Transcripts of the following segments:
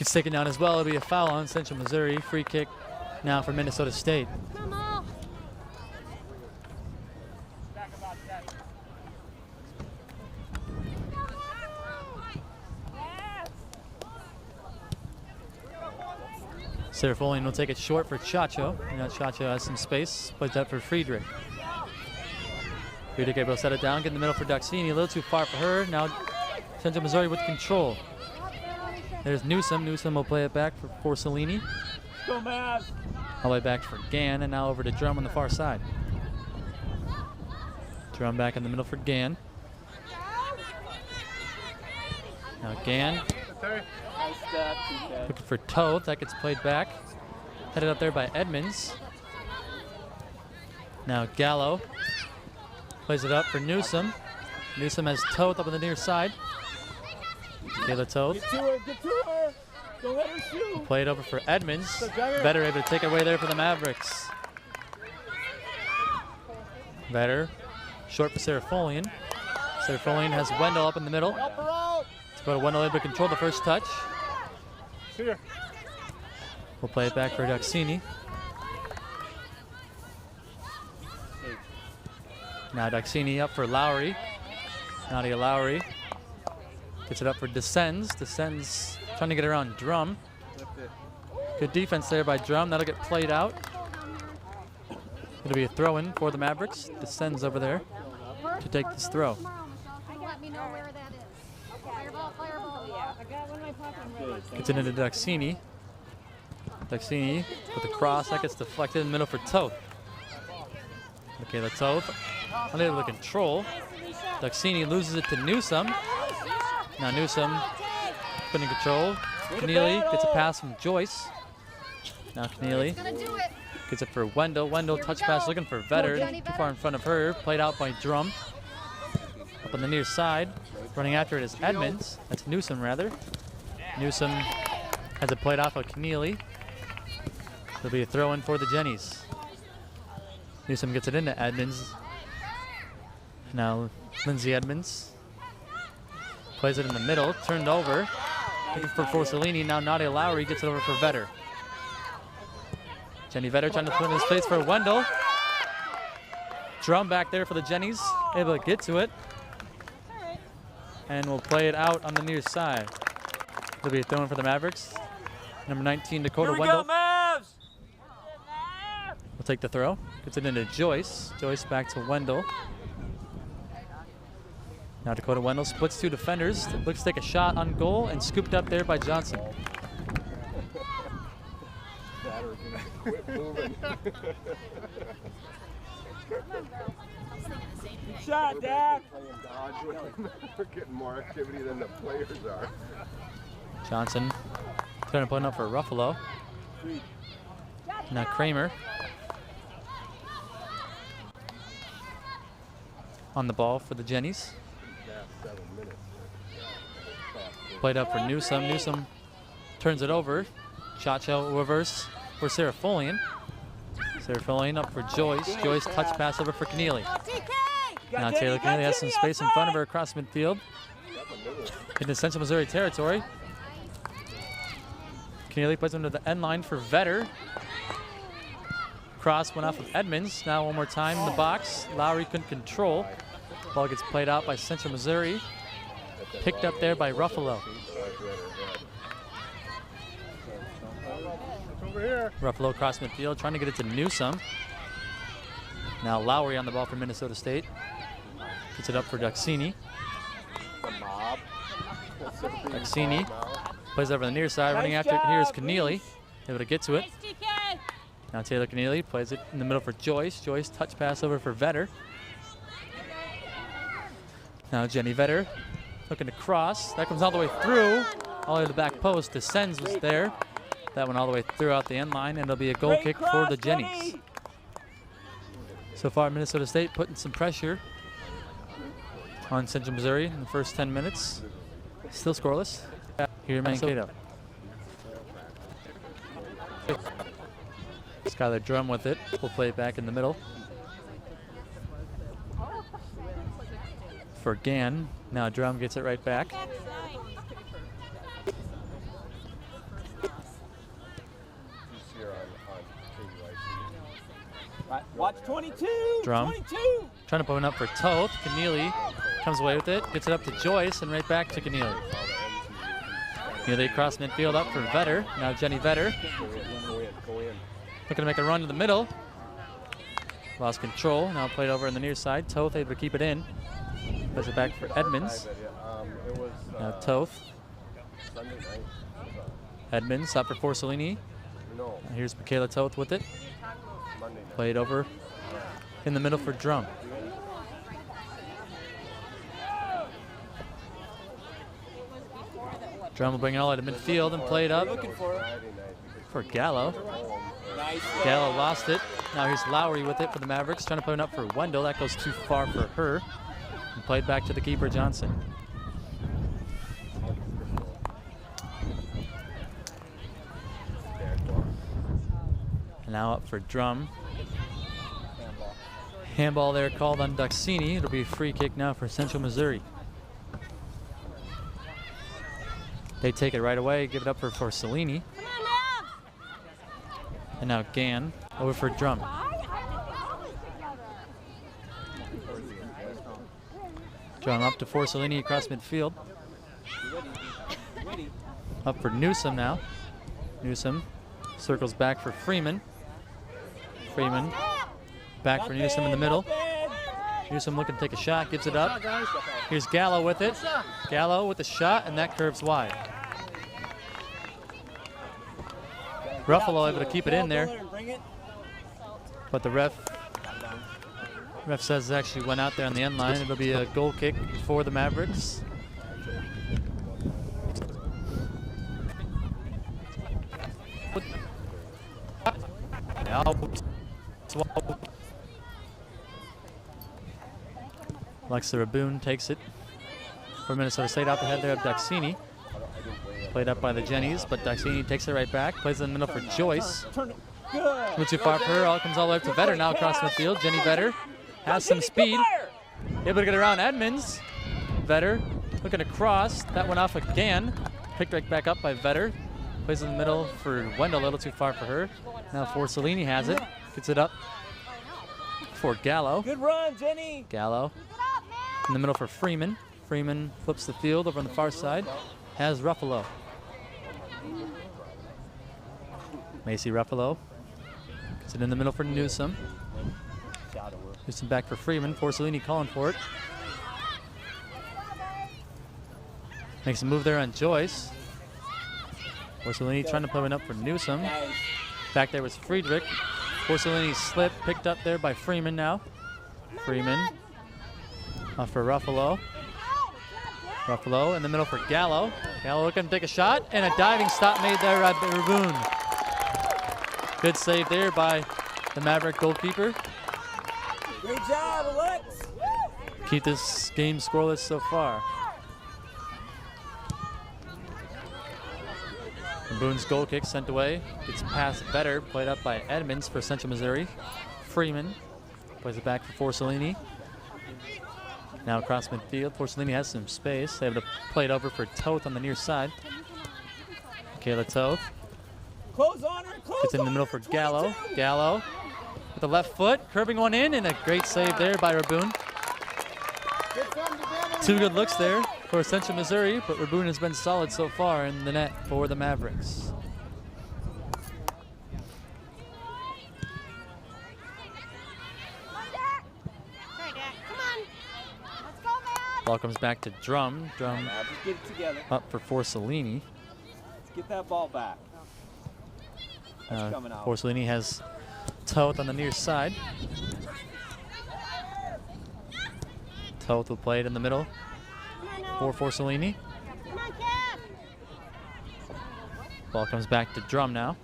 Gets taken down as well. It'll be a foul on Central Missouri. Free kick now for Minnesota State. Serafolian will take it short for Chacho. Now Chacho has some space. Plays that for Friedrich. Friedrich able to set it down. Get in the middle for Duxini. A little too far for her. Now Central Missouri with control. There's Newsom. Newsom will play it back for Cellini. All the way back for Gann, and now over to Drum on the far side. Drum back in the middle for Gann. Now Gann. Looking for Toth. That gets played back. Headed up there by Edmonds. Now Gallo. Plays it up for Newsom. Newsom has Toth up on the near side. Kayla Toth. Get to her. Don't let her shoot. Play it over for Edmonds. Vetter able to take it away there for the Mavericks. Vetter. Short for Serafolian. Serafolian has Wendell up in the middle. Let's go to Wendell able to control the first touch. We'll play it back for Duxini. Now Duxini up for Lowry. Nadia Lowry. Gets it up for Descends. Descends trying to get around Drum. Good defense there by Drum. That'll get played out. It'll be a throw-in for the Mavericks. Descends over there to take this throw. Let me know where that is. Fireball, fireball. Yeah. I got one in my pocket. Gets it into Duxini. Duxini with the cross. That gets deflected in the middle for Toth. Okay, the Toth unable to control. Duxini loses it to Newsom. Now Newsom putting control. Keneally gets a pass from Joyce. Now Keneally gets it for Wendell. Wendell touch pass looking for Vetter. Too far in front of her. Played out by Drum. Up on the near side. Running after it is Edmonds. That's Newsom rather. Newsom has it played off of Keneally. There'll be a throw in for the Jennies. Newsom gets it into Edmonds. Now Lindsay Edmonds. Plays it in the middle, turned over. Looking for Forcellini. Now Nadia Lowry gets it over for Vetter. Jenny Vetter trying to put in his place for Wendell. Drum back there for the Jennies. Able to get to it. And we'll play it out on the near side. It'll be a throw in for the Mavericks. Number 19, Dakota Wendell. We'll take the throw. Gets it into Joyce. Joyce back to Wendell. Now Dakota Wendell splits two defenders. Looks to take a shot on goal and scooped up there by Johnson. Good shot, Dad. We're getting more activity than the players are. Johnson trying to put it up for Ruffalo. Now Kramer on the ball for the Jennies. Played up for Newsom. Newsom turns it over. Chacho reverse for Serafolian. Serafolian up for Joyce. Joyce touch pass over for Keneally. Now Taylor Keneally has some space in front of her across midfield. Into Central Missouri territory. Keneally plays under the end line for Vetter. Cross went off of Edmonds. Now one more time in the box. Lowry couldn't control. Ball gets played out by Central Missouri. Picked up there by Ruffalo. Ruffalo across midfield, trying to get it to Newsom. Now Lowry on the ball for Minnesota State. Gets it up for Duxini. Duxini plays over the near side, running after it. Here's Keneally, able to get to it. Now Taylor Keneally plays it in the middle for Joyce. Joyce touch pass over for Vetter. Now Jenny Vetter looking to cross. That comes all the way through, all the way to the back post. Descends was there. That one all the way throughout the end line, and it'll be a goal kick for the Jennies. So far, Minnesota State putting some pressure on Central Missouri in the first 10 minutes. Still scoreless. Here in Mankato. Skylar Drum with it. We'll play it back in the middle for Gann. Now Drum gets it right back. Watch 22. Drum. 22. Trying to put one up for Toth. Keneally comes away with it. Gets it up to Joyce and right back to Keneally. Keneally across midfield up for Vetter. Now Jenny Vetter. Looking to make a run to the middle. Lost control. Now played over on the near side. Toth able to keep it in. Puts it back for Edmonds. Now Toth. Edmonds up for Forcellini. Here's Michaela Toth with it. Played over in the middle for Drum. Drum will bring it all out of midfield and play it up for Gallo. Gallo lost it. Now here's Lowry with it for the Mavericks. Trying to play it up for Wendell. That goes too far for her. And played back to the keeper, Johnson. And now up for Drum. Handball there called on Duxini. It'll be a free kick now for Central Missouri. They take it right away, give it up for Forcellini. And now Gann over for Drum. Drum up to Forcellini across midfield. Up for Newsom now. Newsom circles back for Freeman. Freeman back for Newsom in the middle. Newsom looking to take a shot, gives it up. Here's Gallo with it. Gallo with the shot, and that curves wide. Ruffalo able to keep it in there. But the ref says it actually went out there on the end line. It'll be a goal kick for the Mavericks. Alexa Raboon takes it for Minnesota State. Out the head there of Duxini. Played up by the Jennies, but Duxini takes it right back. Plays in the middle for Joyce. Went too far for her. All comes all the way up to Vetter now across midfield. Jenny Vetter has some speed. Able to get around Edmonds. Vetter looking to cross. That went off again. Picked right back up by Vetter. Plays in the middle for Wendell, a little too far for her. Now Forcellini has it. Gets it up for Gallo. Good run, Jenny. Gallo in the middle for Freeman. Freeman flips the field over on the far side. Has Ruffalo. Macy Ruffalo gets it in the middle for Newsom. Newsom back for Freeman. Forcellini calling for it. Makes a move there on Joyce. Forcellini trying to play one up for Newsom. Back there was Friedrich. Forcellini slip picked up there by Freeman now. Freeman off for Ruffalo. Ruffalo in the middle for Gallo. Gallo looking to take a shot, and a diving stop made there by Raboon. Good save there by the Maverick goalkeeper. Great job, Alex. Keep this game scoreless so far. Boone's goal kick sent away. Gets past Vetter, played up by Edmonds for Central Missouri. Freeman plays it back for Forcellini. Now across midfield, Forcellini has some space. They able to play it over for Toth on the near side. Michaela Toth. Close on her, close Gets in the middle for Gallo. Gallo with the left foot, curving one in, and a great save there by Raboon. Two good looks there for Central Missouri, but Raboon has been solid so far in the net for the Mavericks. Ball comes back to Drum. Drum get it together. up for Forcellini. Let's get that ball back. Coming out. Forcellini has Toth on the near side. Toth will play it in the middle for Forcellini. Ball comes back to Drum now.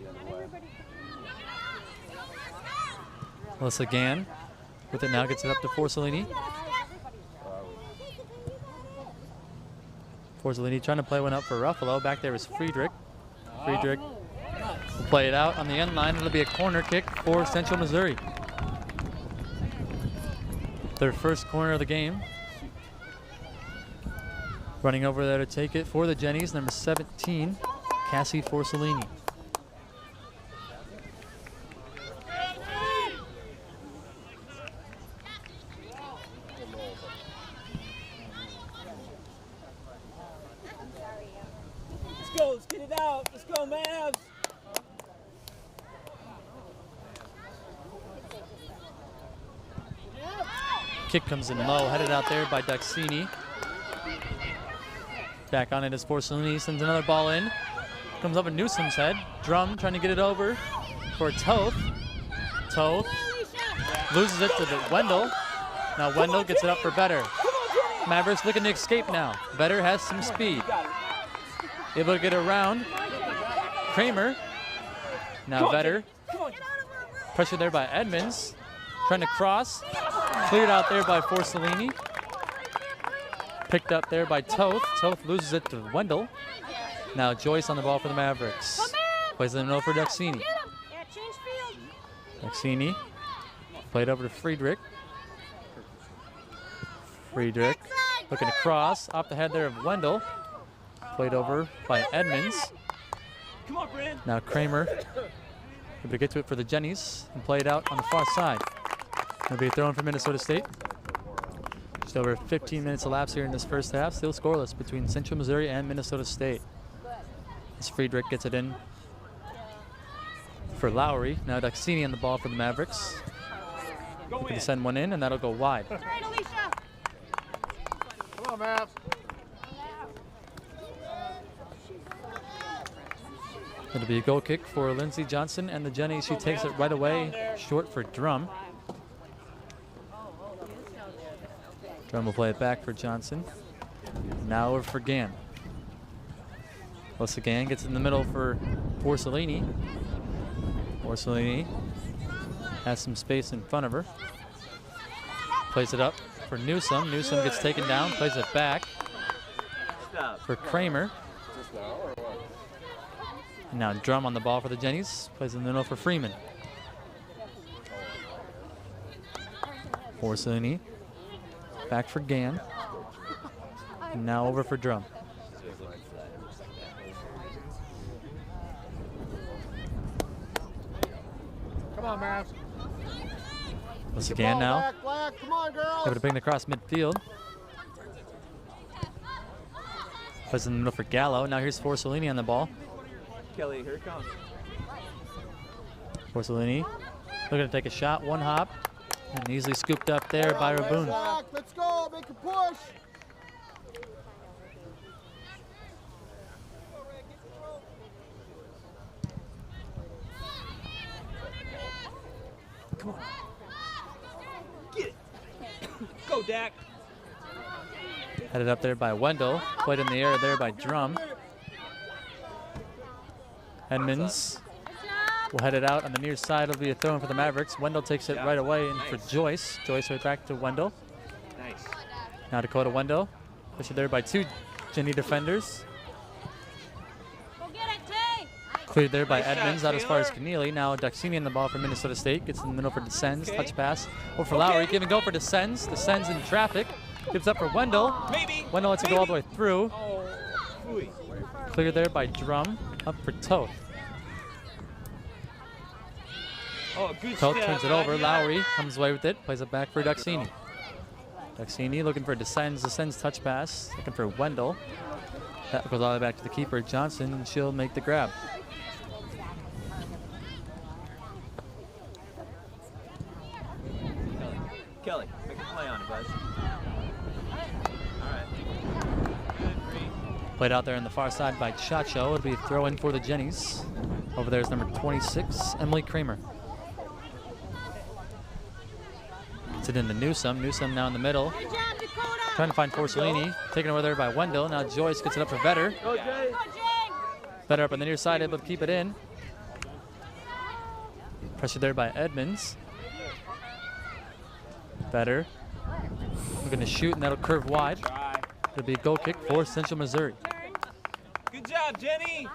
Alyssa Gann with it now, gets it up to Forcellini. Forcellini trying to play one up for Ruffalo. Back there is Friedrich. Friedrich will play it out on the end line. It'll be a corner kick for Central Missouri. Their first corner of the game. Running over there to take it for the Jennies, number 17, Cassie Forcellini. Kick comes in low, headed out there by Duxini. Back on it is Porcellini, sends another ball in. Comes up at Newsom's head. Drum trying to get it over for Toth. Toth loses it to Wendell. Now Wendell gets it up for Vetter. Mavericks looking to escape now. Vetter has some speed. Able to get around. Kramer. Now Vetter. Pressure there by Edmonds. Trying to cross. Cleared out there by Porcellini. Picked up there by Toth. Toth loses it to Wendell. Now Joyce on the ball for the Mavericks. Plays it in over for Duxini. Duxini played over to Friedrich. Friedrich looking to cross off the head there of Wendell. Played over by Edmonds. Now Kramer able to get to it for the Jennies and play it out on the far side. It'll be a throw in for Minnesota State. Just over 15 minutes elapsed here in this first half. Still scoreless between Central Missouri and Minnesota State. As Friedrich gets it in for Lowry. Now Duxini on the ball for the Mavericks. Looking to send one in, and that'll go wide. Come on, Mavs. It'll be a goal kick for Lindsey Johnson and the Jennies. She takes it right away, short for Drum. Drum will play it back for Johnson. Now over for Gann. Melissa Gann gets in the middle for Porcellini. Porcellini has some space in front of her. Plays it up for Newsom. Newsom gets taken down, plays it back for Kramer. And now Drum on the ball for the Jennies. Plays in the middle for Freeman. Porcellini back for Gann. And now over for Drum. Come on, Mavs. Once again now. Black. Come on, girls. Able to bring it across midfield. Plays in the middle for Gallo. Now here's Porcellini on the ball. Kelly, here it comes. Porcellini looking to take a shot, one hop, and easily scooped up there by Raboon. Let's go, make a push. Come on. Get it. Go, Dak. Headed up there by Wendell. Played in the air there by Drum. Edmonds will head it out on the near side. It'll be a throw in for the Mavericks. Wendell takes it right away in for Joyce. Joyce right back to Wendell. Nice. Now Dakota Wendell. Pushed there by two Jenny defenders. Cleared there by Edmonds out as far as Keneally. Now Duxini in the ball for Minnesota State. Gets in the middle for Descends. Touch pass. Over for Lowry. Give and go for Descends. Descends in traffic. Gives up for Wendell. Wendell lets it go all the way through. Cleared there by Drum. Up for Toth. Toth turns it over. Lowry comes away with it. Plays it back for Duxini. Duxini looking for Descends. Descends touch pass. Looking for Wendell. That goes all the way back to the keeper, Johnson, and she'll make the grab. Kelly, make a play on it, bud. All right. Good, Bree. Played out there on the far side by Chacho. It'll be a throw in for the Jennies. Over there is number 26, Emily Kramer. Gets it into Newsom. Newsom now in the middle. Trying to find Porcellini. Taken over there by Wendell. Now Joyce gets it up for Vetter. Vetter up on the near side, able to keep it in. Pressure there by Edmonds. Vetter looking to shoot, and that'll curve wide. It'll be a goal kick for Central Missouri. Good job, Jenny.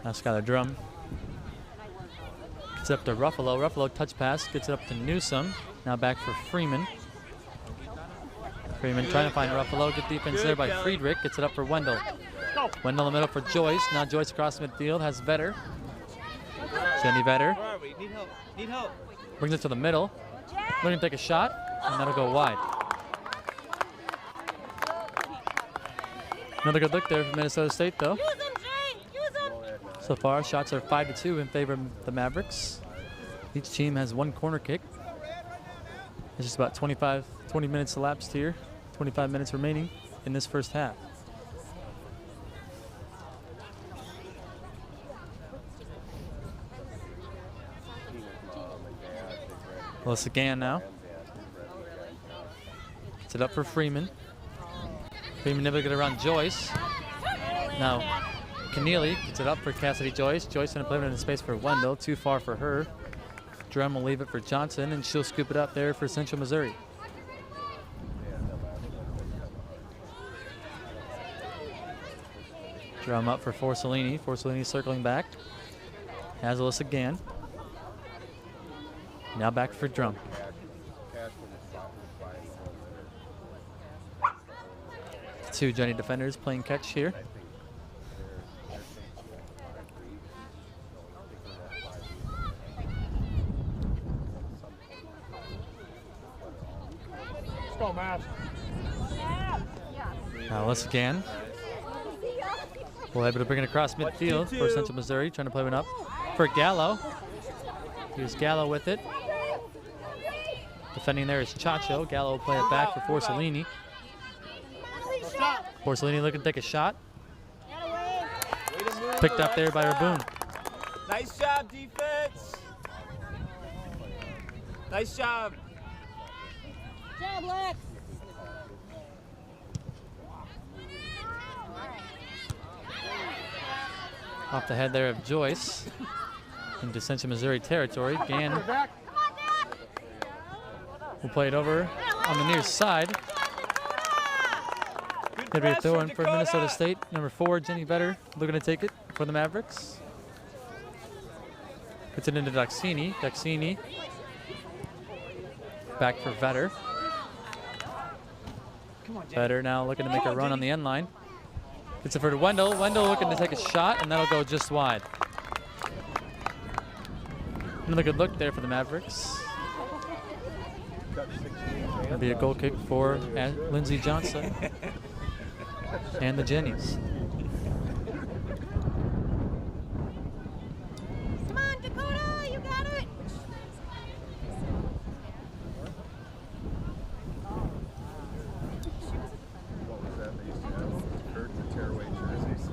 Now Skylar Drum gets it up to Ruffalo. Ruffalo touch pass, gets it up to Newsom. Now back for Freeman. Freeman trying to find Ruffalo. Good defense there by Friedrich. Gets it up for Wendell. Wendell in the middle for Joyce. Now Joyce across midfield has Vetter. Jenny Vetter. Where are we? Need help. Need help. Brings it to the middle. Looking to take a shot, and that'll go wide. Another good look there for Minnesota State, though. So far, shots are 5-2 in favor of the Mavericks. Each team has one corner kick. There's just about 20 minutes elapsed here. 25 minutes remaining in this first half. Well, it's again now. It's it up for Freeman. Freeman never get around Joyce. Now, Keneally gets it up for Cassidy Joyce. Joyce gonna play it in space for Wendell. Too far for her. Drum will leave it for Johnson, and she'll scoop it up there for Central Missouri. Drum up for Forcellini. Forcellini circling back. Hazelis again. Now back for Drum. Two Jenny defenders playing catch here. Now let's again. We'll able to bring it across midfield for Central Missouri, trying to play one up for Gallo. Here's Gallo with it. Defending there is Chacho. Gallo will play it back for Forcellini. Forcellini looking to take a shot. Picked up there by Raboon. Nice job, defense. Nice job. Job, Lex. Off the head there of Joyce into Central Missouri territory. Gann will play it over on the near side. Gonna be a throw in for Minnesota State. Number 4, Jenny Vetter, looking to take it for the Mavericks. Puts it into Doxini. Doxini back for Vetter. Vetter now looking to make a run on the end line. Gets it for Wendell. Wendell looking to take a shot, and that'll go just wide. Another good look there for the Mavericks. Gonna be a goal kick for Lindsey Johnson and the Jennies. Come on, Dakota, you got it. What was that? They used to have Kurt to tear away jerseys.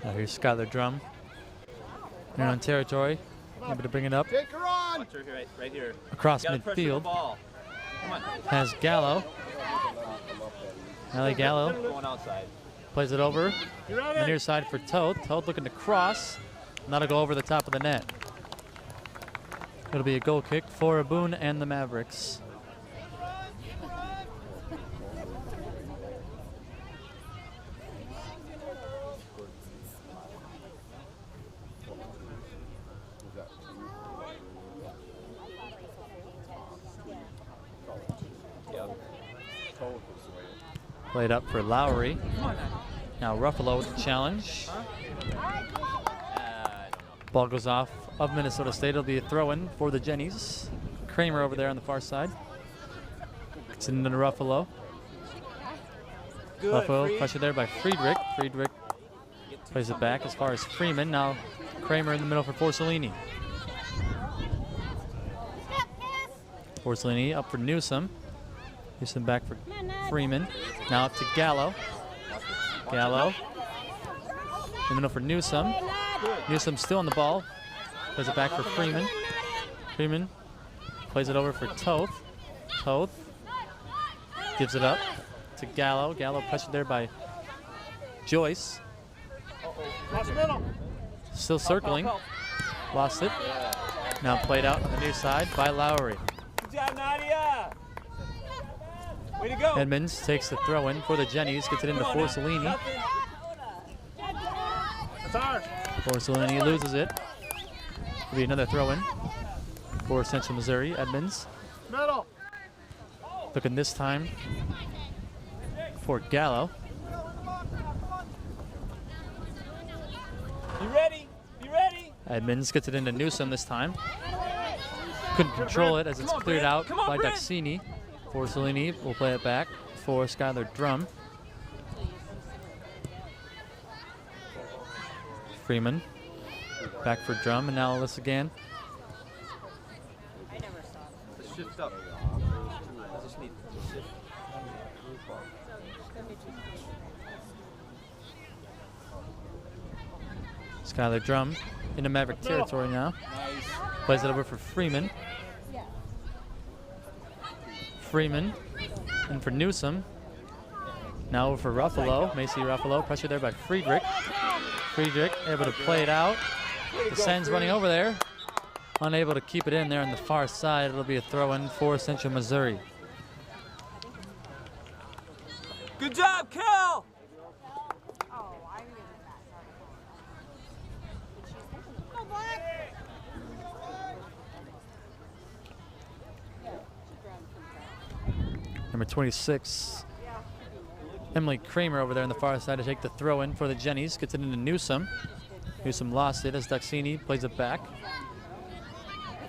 Now here's Skylar Drum. They're on territory. Able to bring it up Take her on! Watch her here, right here. across Gotta pressure the midfield. ball. Come on. Has Gallo. Allie Gallo Going outside. plays it over on the near side for Toad. Toad looking to cross, and that'll go over the top of the net. It'll be a goal kick for Aboon and the Mavericks. Played up for Lowry. Now Ruffalo with the challenge. Ball goes off of Minnesota State. It'll be a throw-in for the Jennies. Kramer over there on the far side. It's into Ruffalo. Ruffalo pressure there by Friedrich. Friedrich plays it back as far as Freeman. Now Kramer in the middle for Forcellini. Forcellini up for Newsom. Newsom back for Freeman. Now up to Gallo. Gallo. In the middle for Newsom. Newsom still on the ball. Plays it back for Freeman. Freeman plays it over for Toth. Toth gives it up to Gallo. Gallo pressured there by Joyce. Still circling. Lost it. Now played out on the near side by Lowry. Good job, Nadia. Way to go. Edmonds takes the throw in for the Jennies. Gets it into Forcellini. Forcellini loses it. Will be another throw in for Central Missouri. Edmonds. Looking this time for Gallo. Edmonds gets it into Newsom this time. Couldn't control it as it's cleared out by Duxini. Forcellini will play it back for Skylar Drum. Freeman back for Drum, and now Alyssa again. Let's shift up. I just need to shift. Skylar Drum into Maverick territory now. Plays it over for Freeman. Freeman in for Newsom. Now over for Ruffalo. Macy Ruffalo. Pressure there by Friedrich. Friedrich able to play it out. Descends running over there. Unable to keep it in there on the far side. It'll be a throw-in for Central Missouri. Good job, Cal! Number 26, Emily Kramer over there on the far side to take the throw in for the Jennies. Gets it into Newsom. Newsom lost it as Duxini plays it back.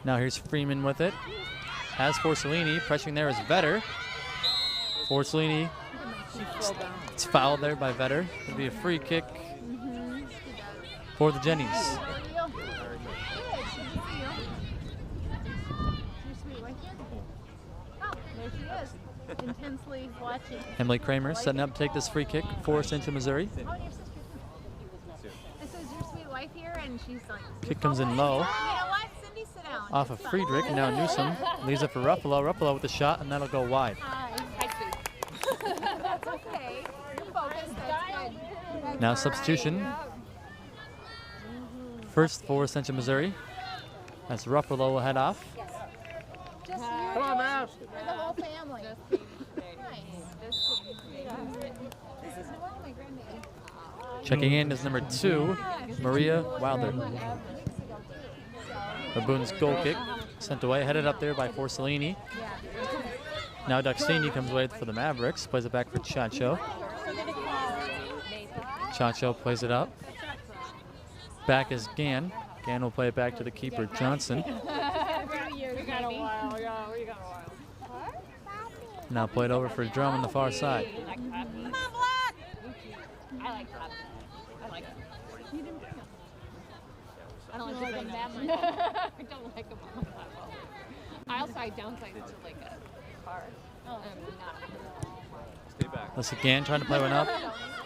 Now here's Freeman with it. Has Forcellini. Pressuring there is Vetter. Forcellini. It's fouled there by Vetter. It'll be a free kick for the Jennies. Intensely watching. Emily Kramer setting up to take this free kick for Central Missouri. Oh, and your sister too. And so is your sweet wife here, and she's like. Kick comes in low. You know what? Cindy, sit down. Off of Friedrich, and now Newsom leaves it for Ruffalo. Ruffalo with the shot, and that'll go wide. Hi, sweet. That's okay. You're focused. That's good. Now substitution. First for Central Missouri. As Ruffalo will head off. Just you. Come on, Mav. For the whole family. Nice. This is Noelle, my grandbaby. Checking in is number 2, Maria Wilder. Baboon's goal kick sent away, headed up there by Forcellini. Now Duxini comes away for the Mavericks, plays it back for Chacho. Chacho plays it up. Back is Gann. Gann will play it back to the keeper, Johnson. Now played over for Drum on the far side. I don't like them that much. I don't like them on the level. I also downsized to like a car. Stay back. Let's again trying to play one up.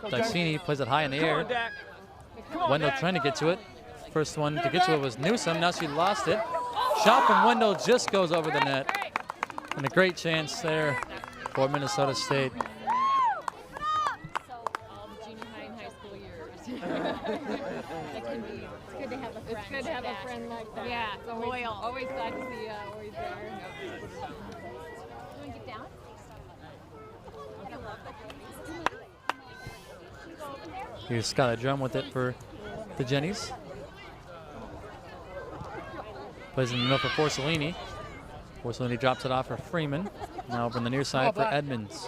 Duxini plays it high in the air. Wendell trying to get to it. First one to get to it was Newsom. Now she lost it. Shot from Wendell just goes over the net. And a great chance there for Minnesota State. So junior high and high school years. That can be. It's good to have a friend. It's good to have a friend like that. Yeah, it's loyal. Always glad to see you. Always there. You want to get down? Here's Skylar Drum with it for the Jennies. Plays in the middle for Forcellini. Forcellini drops it off for Freeman. Now over on the near side for Edmonds.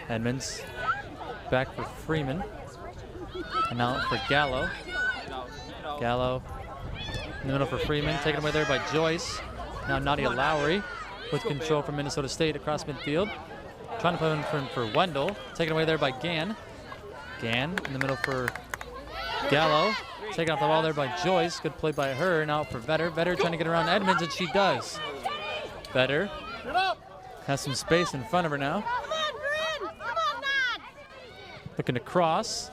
Edmonds back for Freeman. And now for Gallo. Gallo in the middle for Freeman. Taken away there by Joyce. Now Nadia Lowry with control from Minnesota State across midfield. Trying to play one for Wendell. Taken away there by Gann. Gann in the middle for Gallo. Taken off the ball there by Joyce. Good play by her. Now for Vetter. Vetter trying to get around Edmonds, and she does. Vetter has some space in front of her now. Looking to cross.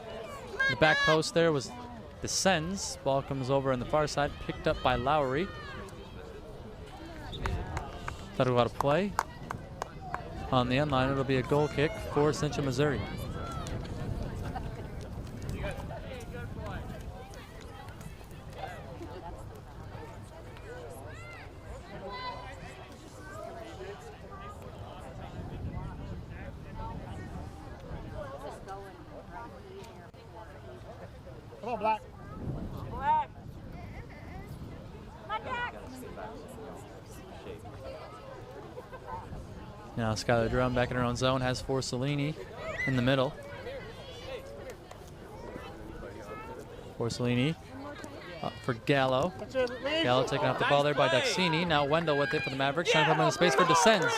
The back post there was descends. Ball comes over on the far side. Picked up by Lowry. Thought about a play. On the end line, it'll be a goal kick for Central Missouri. Come on, Black. Black. My back. Now Skylar Drum back in her own zone, has Forcellini in the middle. Forcellini Up for Gallo. Gallo taking off the ball there by Duxini. Now Wendell with it for the Mavericks, trying to put him in space for Descends.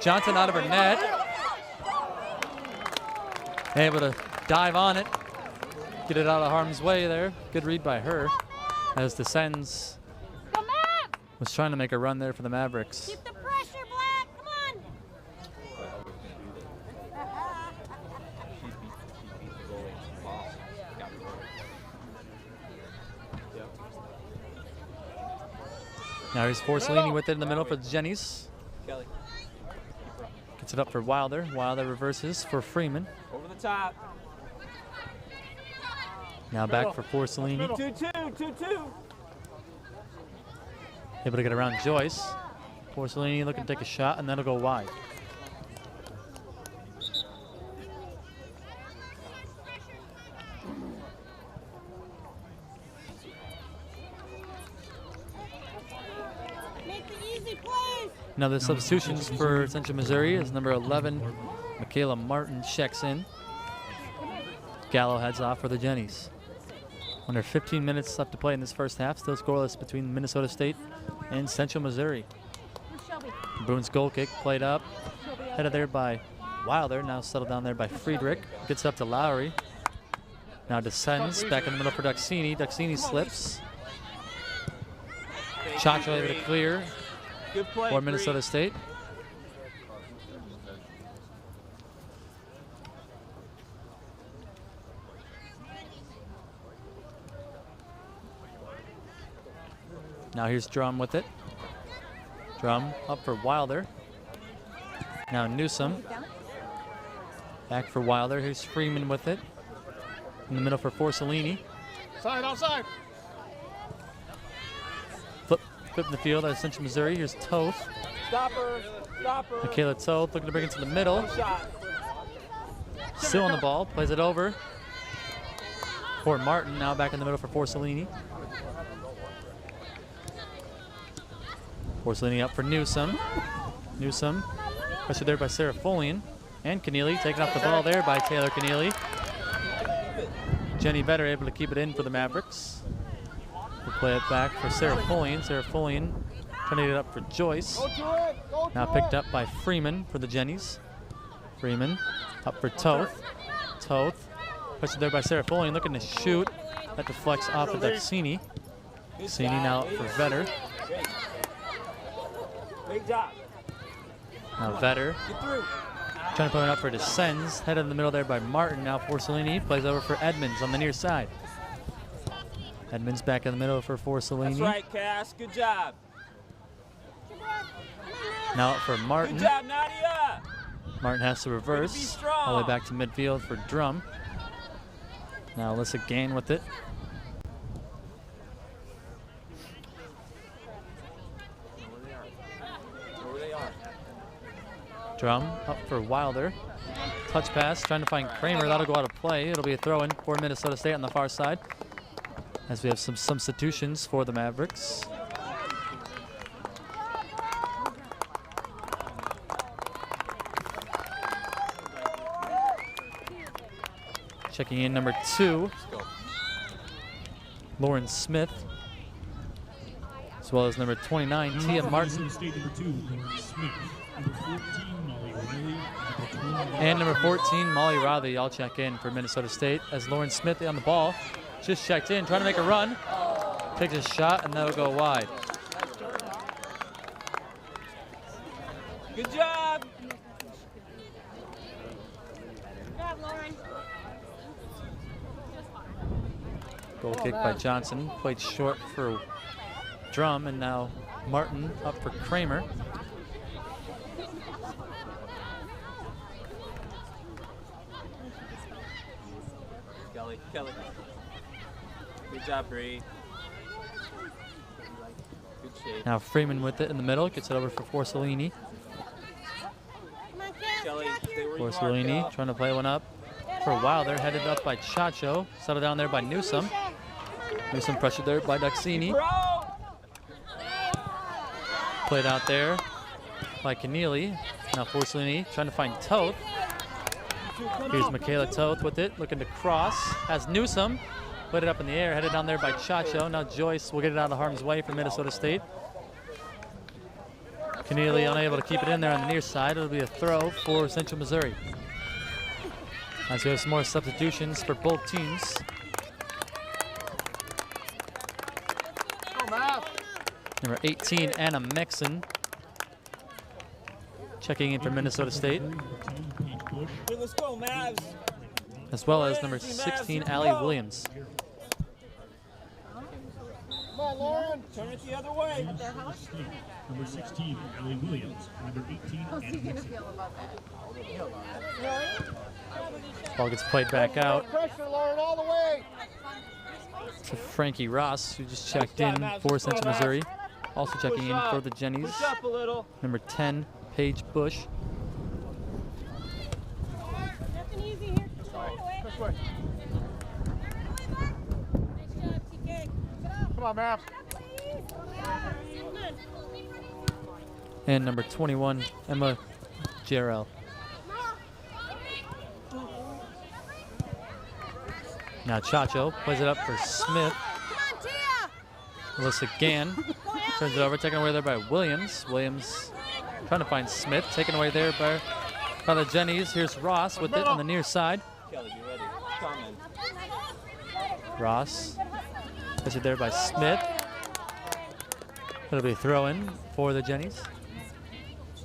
Johnson out of her net. Able to dive on it. Get it out of harm's way there. Good read by her. As Descends was trying to make a run there for the Mavericks. Keep the pressure, Black. Come on. Now here's Forcellini with it in the middle for the Jennies. Kelly. Gets it up for Wilder. Wilder reverses for Freeman. Over the top. Now back for Forcellini. 2-2, 2-2. Able to get around Joyce. Forcellini looking to take a shot, and that'll go wide. Make the easy plays. Now the substitutions for Central Missouri is number 11, Michaela Martin checks in. Gallo heads off for the Jennies. Under 15 minutes left to play in this first half. Still scoreless between Minnesota State and Central Missouri. Boone's goal kick played up. Headed there by Wilder. Now settled down there by Friedrich. Gets up to Lowry. Now Descends back in the middle for Duxini. Duxini slips. Chacho able to clear Good play. for Minnesota State. Now here's Drum with it. Drum up for Wilder. Now Newsom. Back for Wilder. Here's Freeman with it. In the middle for Forcellini. Side, outside. Flip in the field out of Central Missouri. Here's Toth. Stop her. Stop her. Michaela Toth looking to bring it to the middle. Shot. Still on the ball. Plays it over for Martin. Now back in the middle for Forcellini. Forcellini up for Newsom. Newsom pressured there by Sarah Folian. And Keneally taking off the ball there by Taylor Keneally. Jenny Vetter able to keep it in for the Mavericks. We'll play it back for Sarah Folian. Sarah Folian turning it up for Joyce. Now picked up by Freeman for the Jennies. Freeman up for Toth. Toth pressured there by Sarah Folian, looking to shoot. That deflects off of Duxini. Duxini now up for Vetter. Great job. Now Vetter Get through. trying to put it up for Descends. Head in the middle there by Martin. Now Forcellini plays over for Edmonds on the near side. Edmonds back in the middle for Forcellini. That's right, Cass. Good job. Now up for Martin. Good job, Nadia. Martin has to reverse. strong. All the way back to midfield for Drum. Now Alyssa Gain with it. Where they are. Drum up for Wilder. Touch pass, trying to find Kramer. That'll go out of play. It'll be a throw-in for Minnesota State on the far side. As we have some substitutions for the Mavericks. Checking in number 2, Lauren Smith. As well as number 29, Tia Martin. State number 2, Lauren Smith. Number 14, Molly Riley. Number 21, And number 14, Molly Riley, all check in for Minnesota State as Lauren Smith on the ball. Just checked in, trying to make a run. Takes a shot, and that'll go wide. Good job. Good job, Lauren. Goal kick by Johnson. Played short for Drum, and now Martin up for Kramer. Kelly. Good job, Bree. Good shape. Now Freeman with it in the middle. Gets it over for Forcellini. Come on, Cass. Kelly, Got stay you. where you are, Forcellini Kel. trying to play one up for Wilder. Headed up by Chacho. Settled down there by Newsom. Newsom pressured there by Duxini. Bro! Played out there by Keneally. Now Forcellini trying to find Toth. Here's Michaela Toth with it, looking to cross. Has Newsom. put it up in the air, headed down there by Chacho. Now Joyce will get it out of harm's way for Minnesota State. Keneally unable to keep it in there on the near side. It'll be a throw for Central Missouri. As we have some more substitutions for both teams. Number 18, Anna Mixon, checking in for Minnesota State. Let's go, Mavs. As well as number 16, Allie Williams. Come on, Lauren. Turn it the other way. Number 16, Allie Williams. Number 18, Anna Mixon. Ball gets played back out Pressure, Lauren, all the way. to Frankie Ross, who just checked in for Central Missouri. Also checking in for the Jennies. Push up a little. Number 10, Paige Bush. Nothing easy here. This way. Come on, Mav. And number 21, Emma Jarrell. Now Chacho plays it up for Smith. Alyssa Gann turns it over, taken away there by Williams. Williams trying to find Smith, taken away there by the Jennies. Here's Ross with it on the near side. Kelly, be ready. Coming. Ross gets it there by Smith. It'll be a throw-in for the Jennies.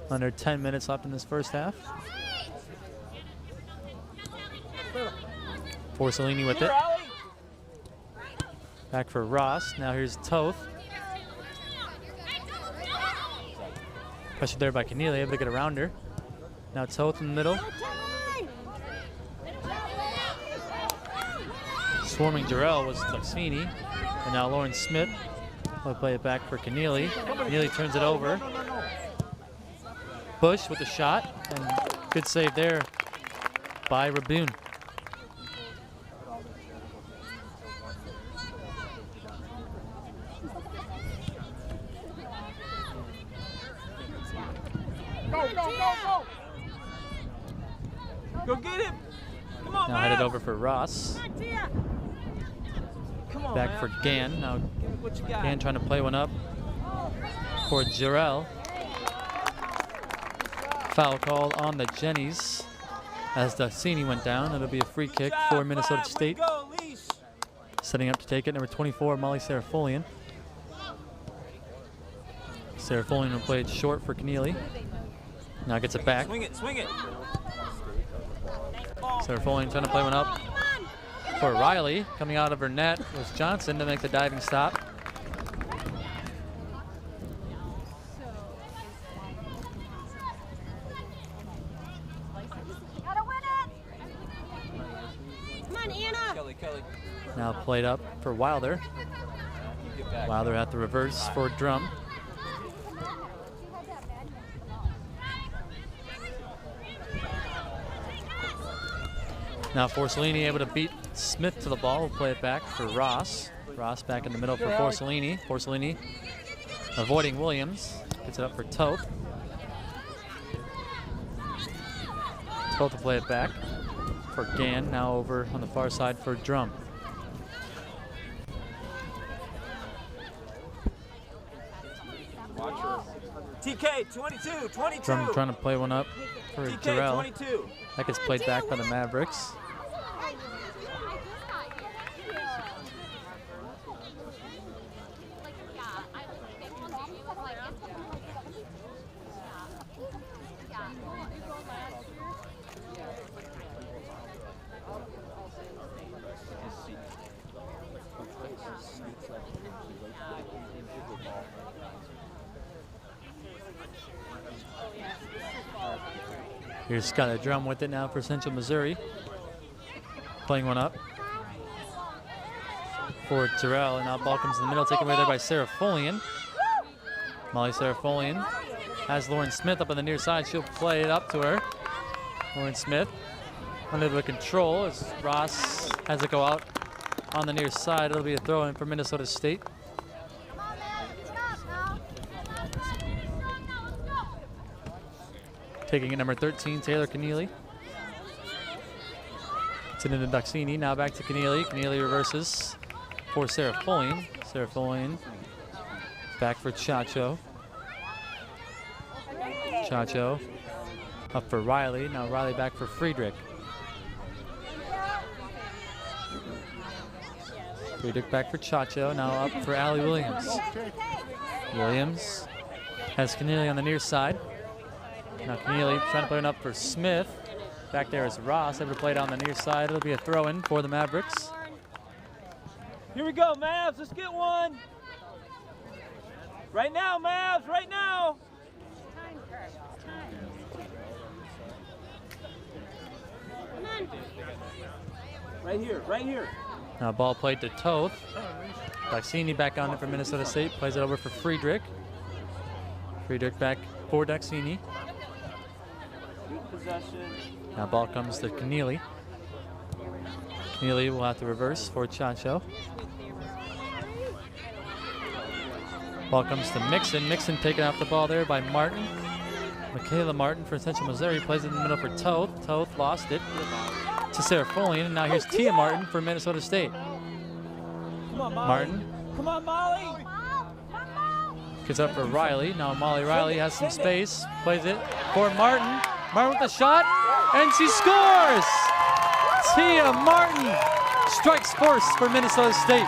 Under 10 minutes left in this first half. Forcellini with it. Back for Ross. Now here's Toth. Pressured there by Keneally, able to get around her. Now Toth in the middle. Swarming Jarrell was Tuxini. And now Lauren Smith will play it back for Keneally. Keneally turns it over. Bush with the shot. And good save there by Raboon. Go get him. Come on, Now headed over for Ross. Come on, Back man. for Gann. Now What you got? Gann trying to play one up for Jarrell. Foul called on the Jennies as Tuxini went down. It'll be a free kick for Minnesota State. Go, Leash. Setting up to take it, number 24, Molly Serafolian. Serafolian will play it short for Keneally. Now gets it back. Swing it, swing it. Serafolian trying to play one up for Riley. Coming out of her net was Johnson to make the diving stop. Gotta win it. Come on, Anna. Kelly. Now played up for Wilder. You get back. Wilder at the reverse for Drum. Now Forcellini able to beat Smith to the ball. We'll play it back for Ross. Ross back in the middle for Forcellini. Forcellini avoiding Williams. Gets it up for Toth. Toth to play it back for Gann. Now over on the far side for Drum. Watch her. TK, 22. Drum trying to play one up for TK, Jarrell. 22. That gets played back by the Mavericks. Here's Skylar Drum with it now for Central Missouri. Playing one up for Terrell, and now ball comes in the middle, taken away there by Serafolian. Molly Serafolian has Lauren Smith up on the near side. She'll play it up to her. Lauren Smith under the control as Ross has it go out on the near side. It'll be a throw in for Minnesota State. Taking it number 13, Taylor Keneally. Gets it into Duxini. Now back to Keneally. Keneally reverses for Serapholian. Serapholian back for Chacho. Chacho up for Riley. Now Riley back for Friedrich. Friedrich back for Chacho. Now up for Allie Williams. Williams has Keneally on the near side. Now Keneally trying to play it up for Smith. Back there is Ross, able to play it on the near side. It'll be a throw-in for the Mavericks. Here we go, Mavs. Let's get one. Right now, Mavs. Right now. Right here. Right here. Now ball played to Toth. Duxini back on it for Minnesota State. Plays it over for Friedrich. Friedrich back for Duxini. Good possession. Now ball comes to Keneally. Keneally will have to reverse for Chacho. Ball comes to Mixon. Mixon taken off the ball there by Martin. Michaela Martin for Central Missouri plays it in the middle for Toth. Toth lost it to Serapholian. And now here's Tia Martin for Minnesota State. Come on, Molly. Martin Come on, Molly. gets up for Riley. Now Molly Riley has some space. Plays it for Martin. Martin with the shot, and she scores! Tia Martin strikes first for Minnesota State.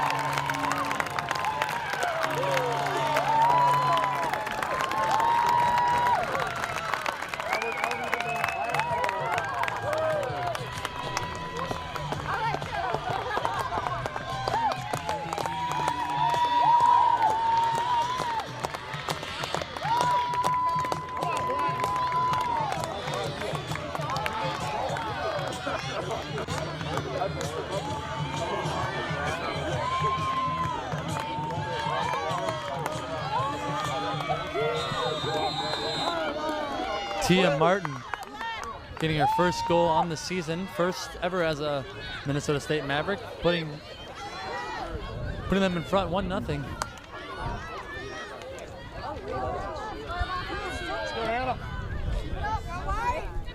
Tia Martin getting her first goal on the season, first ever as a Minnesota State Maverick, putting them in front 1-0.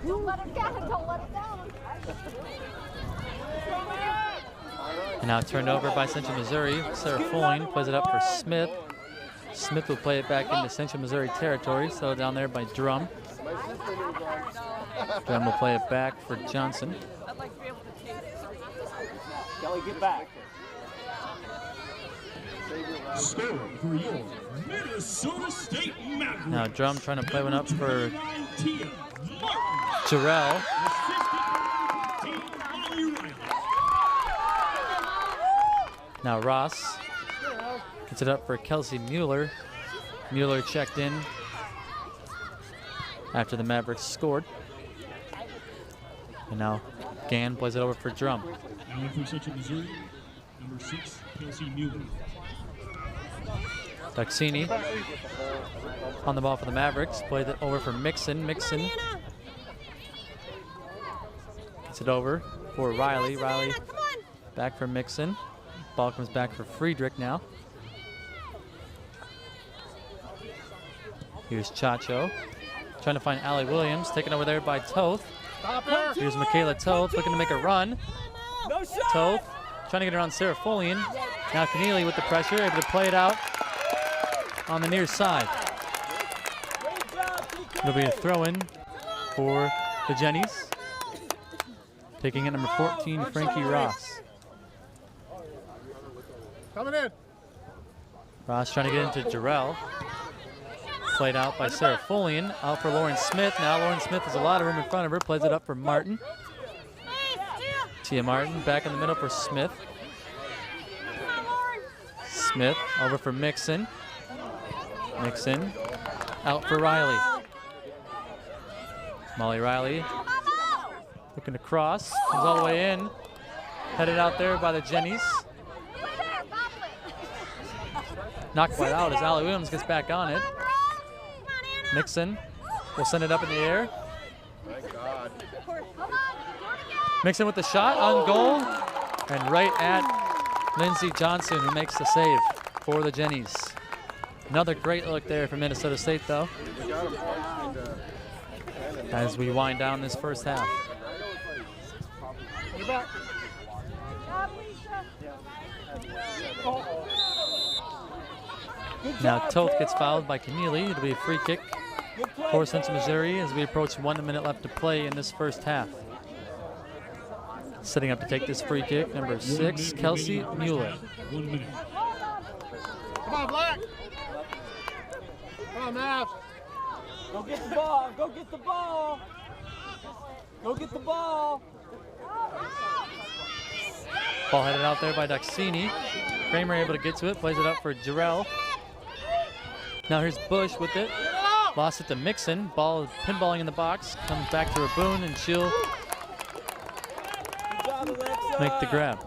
Don't let it down. Don't let it down. And now turned over by Central Missouri. Serapholian plays it up for Smith. Smith will play it back into Central Missouri territory, so down there by Drum. Drum will play it back for Johnson. Kelly, get back. Score for your Minnesota State Mavericks. Now Drum trying to play one up for Tia Martin. Jarrell. Now Ross gets it up for Kelsey Mueller. Mueller checked in after the Mavericks scored. And now Gann plays it over for Drum. Now in for Central Missouri, number 6, Kelsey Mueller. Duxini on the ball for the Mavericks. Played it over for Mixon. Mixon gets it over for Riley. Riley back for Mixon. Ball comes back for Friedrich now. Here's Chacho. Trying to find Allie Williams. Taken over there by Toth. Here's Michaela Toth looking to make a run. Toth trying to get around Serapholian. Now Keneally with the pressure, able to play it out on the near side. It'll be a throw-in for the Jennies. Taking it number 14, Frankie Ross. Coming in. Ross trying to get into Jarrell. Played out by Serapholian. Out for Lauren Smith. Now Lauren Smith has a lot of room in front of her. Plays it up for Martin. Tia Martin back in the middle for Smith. Smith over for Mixon. Mixon out for Riley. Molly Riley looking to cross. Comes all the way in. Headed out there by the Jennies. Not quite out as Allie Williams gets back on it. Mixon will send it up in the air. Thank God. Mixon with the shot on goal. And right at Lindsey Johnson, who makes the save for the Jennies. Another great look there for Minnesota State, though, as we wind down this first half. Now Toth gets fouled by Keneally. It'll be a free kick for Central Missouri as we approach 1 minute left to play in this first half. Setting up to take this free kick, number 6, Kelsey Mueller. 1 minute. Come on, Black. Come on, Mav. Go get the ball. Go get the ball. Go get the ball. Ball headed out there by Duxini. Kramer able to get to it, plays it up for Jarrell. Now here's Bush with it. Lost it to Mixon. Ball pinballing in the box. Comes back to Raboon, and she'll make the grab.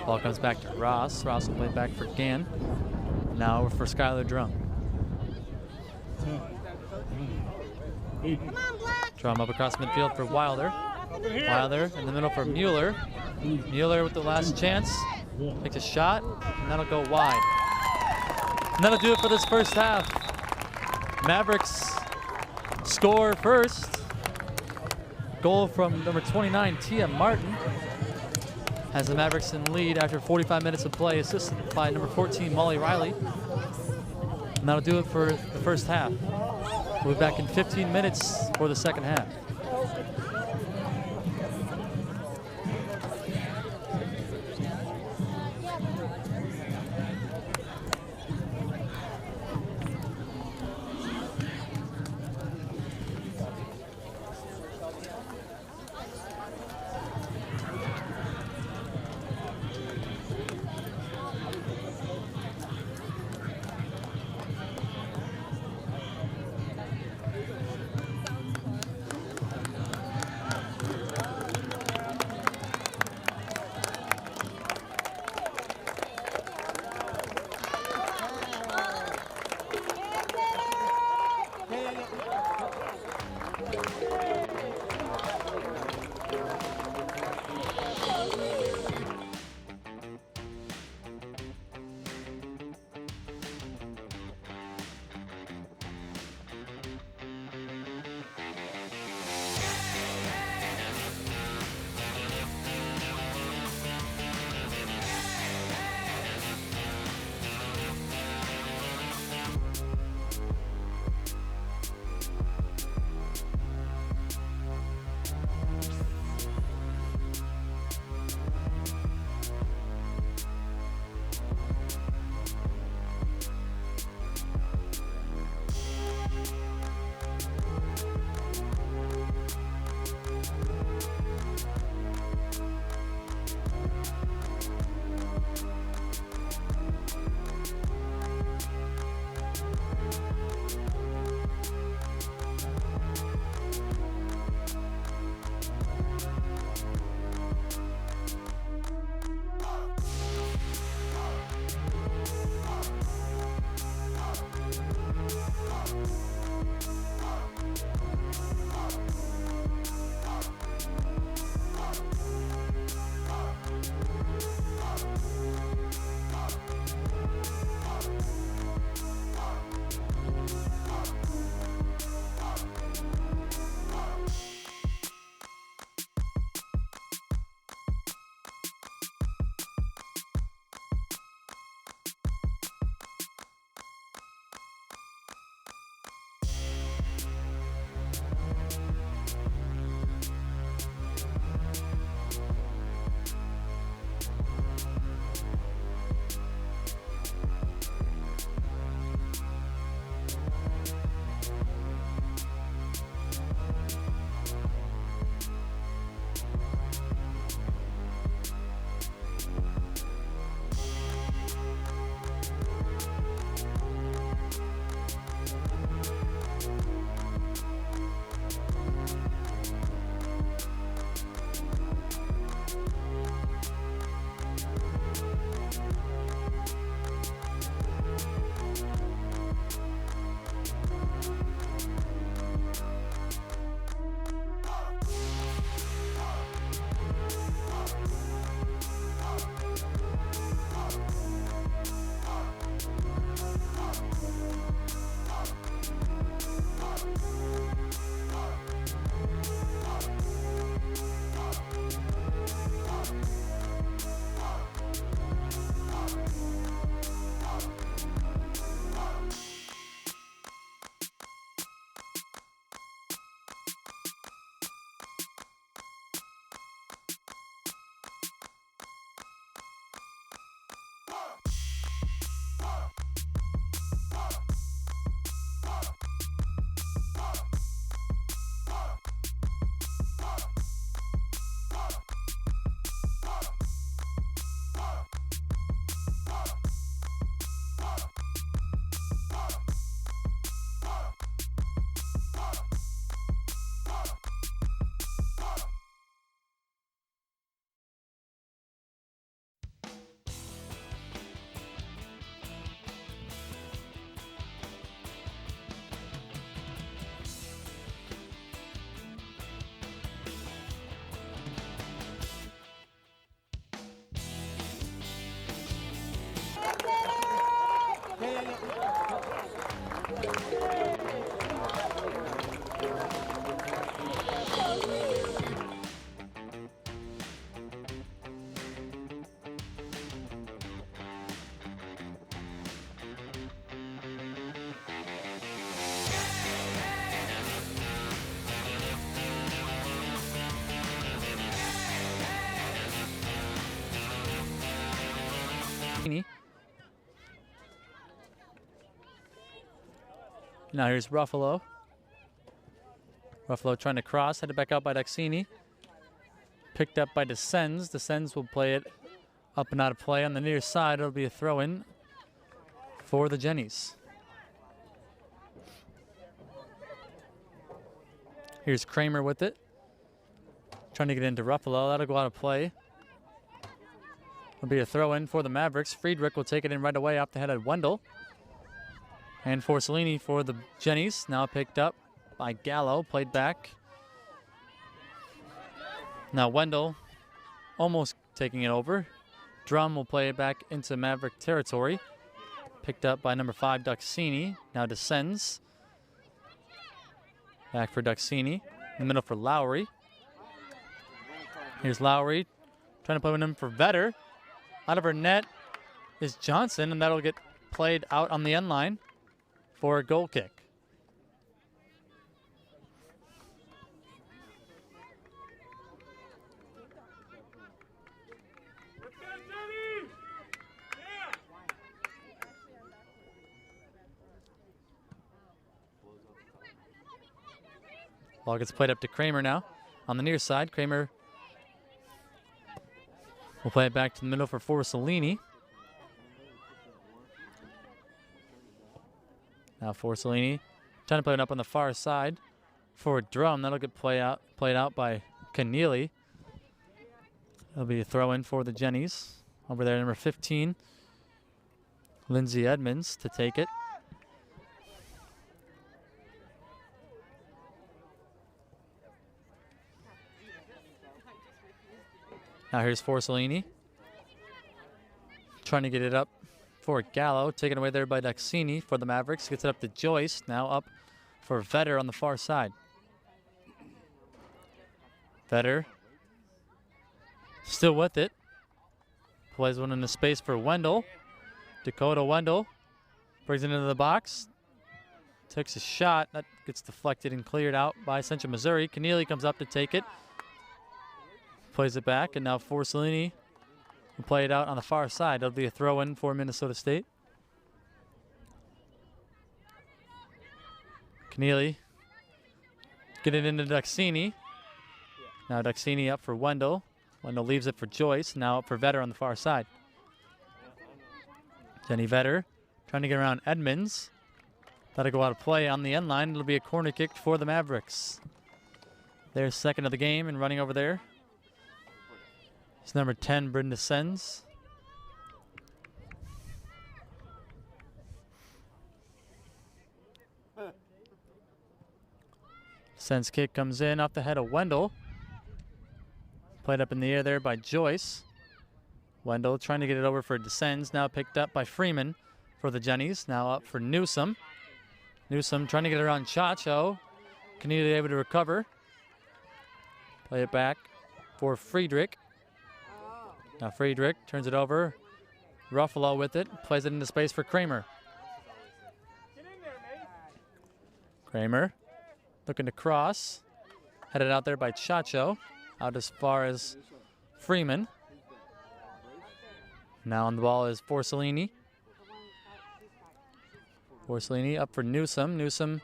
Ball comes back to Ross. Ross will play back for Gann. Now for Skylar Drum. Drum up across midfield for Wilder. Wilder in the middle for Mueller. Mueller with the last chance. Takes a shot, and that'll go wide. And that'll do it for this first half. Mavericks score first. Goal from number 29, Tia Martin, has the Mavericks in lead after 45 minutes of play, assisted by number 14, Molly Riley. And that'll do it for the first half. We'll be back in 15 minutes for the second half. Now here's Ruffalo. Ruffalo trying to cross, headed back out by Daxini. Picked up by Descends. Descends will play it up and out of play on the near side. It'll be a throw-in for the Jennies. Here's Kramer with it. Trying to get into Ruffalo. That'll go out of play. It'll be a throw-in for the Mavericks. Friedrich will take it in right away off the head of Wendell. And Forcellini for the Jennies. Now picked up by Gallo. Played back. Now Wendell almost taking it over. Drum will play it back into Maverick territory. Picked up by number 5, Duxini. Now Descends. Back for Duxini. In the middle for Lowry. Here's Lowry. Trying to play with him for Vetter. Out of her net is Johnson, and that'll get played out on the end line for a goal kick. Ball gets played up to Kramer now. On the near side, Kramer will play it back to the middle for Forcellini. Now Forcellini trying to play it up on the far side for Drum. That'll get played out by Keneally. It'll be a throw-in for the Jennies. Over there, number 15, Lindsay Edmonds to take it. Now here's Forcellini. Trying to get it up for Gallo. Taken away there by Daxini for the Mavericks. Gets it up to Joyce. Now up for Vetter on the far side. Vetter still with it. Plays one in the space for Wendell. Dakota Wendell brings it into the box. Takes a shot. That gets deflected and cleared out by Central Missouri. Keneally comes up to take it. Plays it back, and now Forcellini will play it out on the far side. It'll be a throw-in for Minnesota State. Keneally get it into Duxini. Now Duxini up for Wendell. Wendell leaves it for Joyce. Now up for Vetter on the far side. Jenny Vetter trying to get around Edmonds. That'll go out of play on the end line. It'll be a corner kick for the Mavericks. Their second of the game, and running over there it's number 10, Brenda Sens. Sens kick comes in off the head of Wendell. Played up in the air there by Joyce. Wendell trying to get it over for Descends. Now picked up by Freeman for the Jennies. Now up for Newsom. Newsom trying to get it around Chacho. Keneally able to recover. Play it back for Friedrich. Now Friedrich turns it over. Ruffalo with it. Plays it into space for Kramer. Kramer looking to cross. Headed out there by Chacho. Out as far as Freeman. Now on the ball is Forcellini. Forcellini up for Newsom. Newsom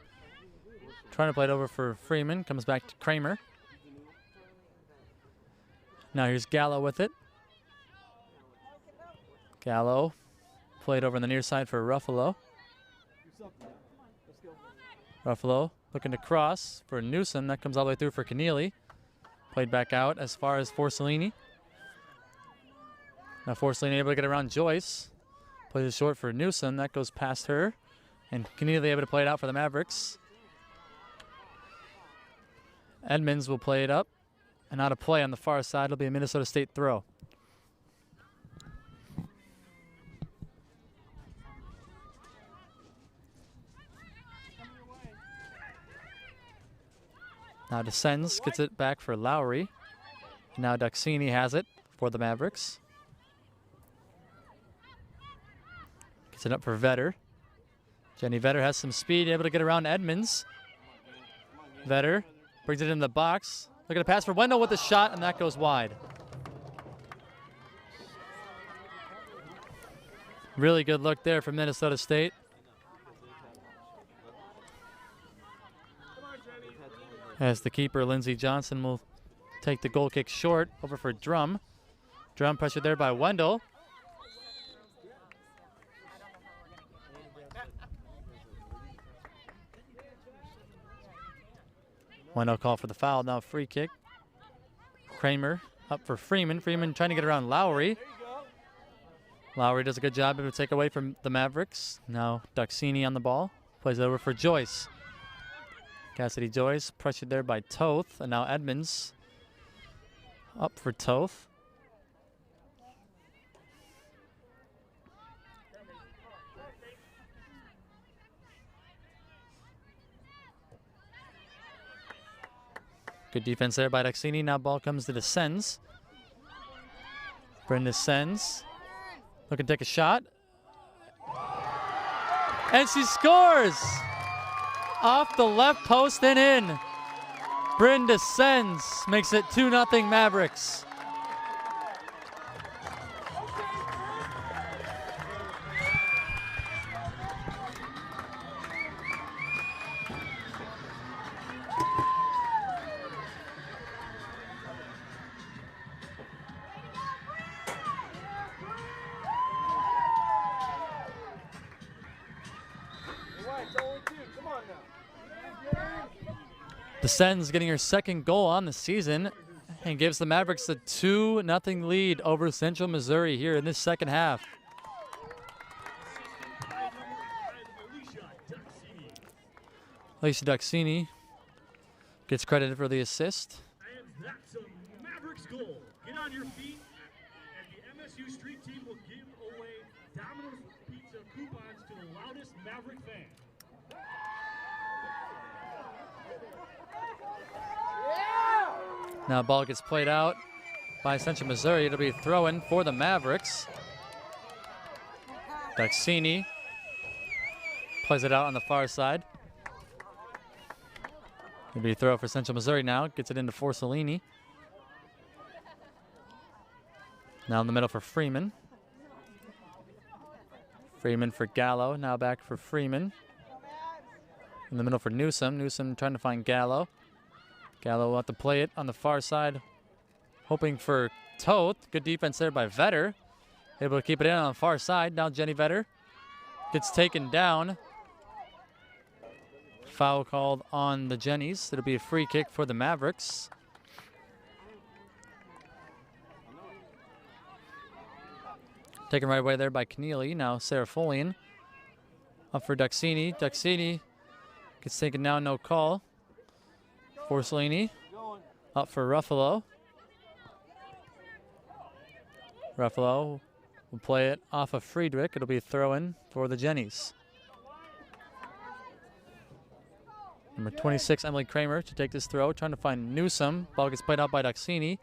trying to play it over for Freeman. Comes back to Kramer. Now here's Gallo with it. Gallo played over on the near side for Ruffalo. Ruffalo looking to cross for Newsom. That comes all the way through for Keneally. Played back out as far as Forcellini. Now Forcellini able to get around Joyce. Plays it short for Newsom. That goes past her. And Keneally able to play it out for the Mavericks. Edmonds will play it up. And out of play on the far side. It'll be a Minnesota State throw. Now Descends gets it back for Lowry. Now Duxini has it for the Mavericks. Gets it up for Vetter. Jenny Vetter has some speed, able to get around Edmonds. Vetter brings it in the box. Look at a pass for Wendell with a shot, and that goes wide. Really good look there from Minnesota State. As the keeper, Lindsey Johnson, will take the goal kick short over for Drum. Drum pressured there by Wendell. Wendell called for the foul, now free kick. Kramer up for Freeman. Freeman trying to get around Lowry. Lowry does a good job of a take away from the Mavericks. Now Duxini on the ball. Plays it over for Joyce. Cassidy Joyce pressured there by Toth. And now Edmonds up for Toth. Good defense there by Duxini. Now ball comes to the Sens. Brenda Sens looking to take a shot. And she scores! Off the left post and in. Brenda Sens makes it 2-0 Mavericks. The Sens getting her second goal on the season and gives the Mavericks a 2-0 lead over Central Missouri here in this second half. Alicia Duxini gets credited for the assist. And that's a Mavericks goal. Get on your feet, and the MSU Street Team will give away Domino's Pizza coupons to the loudest Maverick fan. Now ball gets played out by Central Missouri. It'll be a throw-in for the Mavericks. Duxini plays it out on the far side. It'll be a throw for Central Missouri now. Gets it into Forcellini. Now in the middle for Freeman. Freeman for Gallo. Now back for Freeman. In the middle for Newsom. Newsom trying to find Gallo. Gallo will have to play it on the far side, hoping for Toth. Good defense there by Vetter. Able to keep it in on the far side. Now Jenny Vetter gets taken down. Foul called on the Jennies. It'll be a free kick for the Mavericks. Taken right away there by Keneally. Now Sarah Folian up for Duxini. Duxini gets taken down, no call. Forcellini up for Ruffalo. Ruffalo will play it off of Friedrich. It'll be a throw-in for the Jennies. Number 26, Emily Kramer, to take this throw, trying to find Newsom. Ball gets played out by Duxini.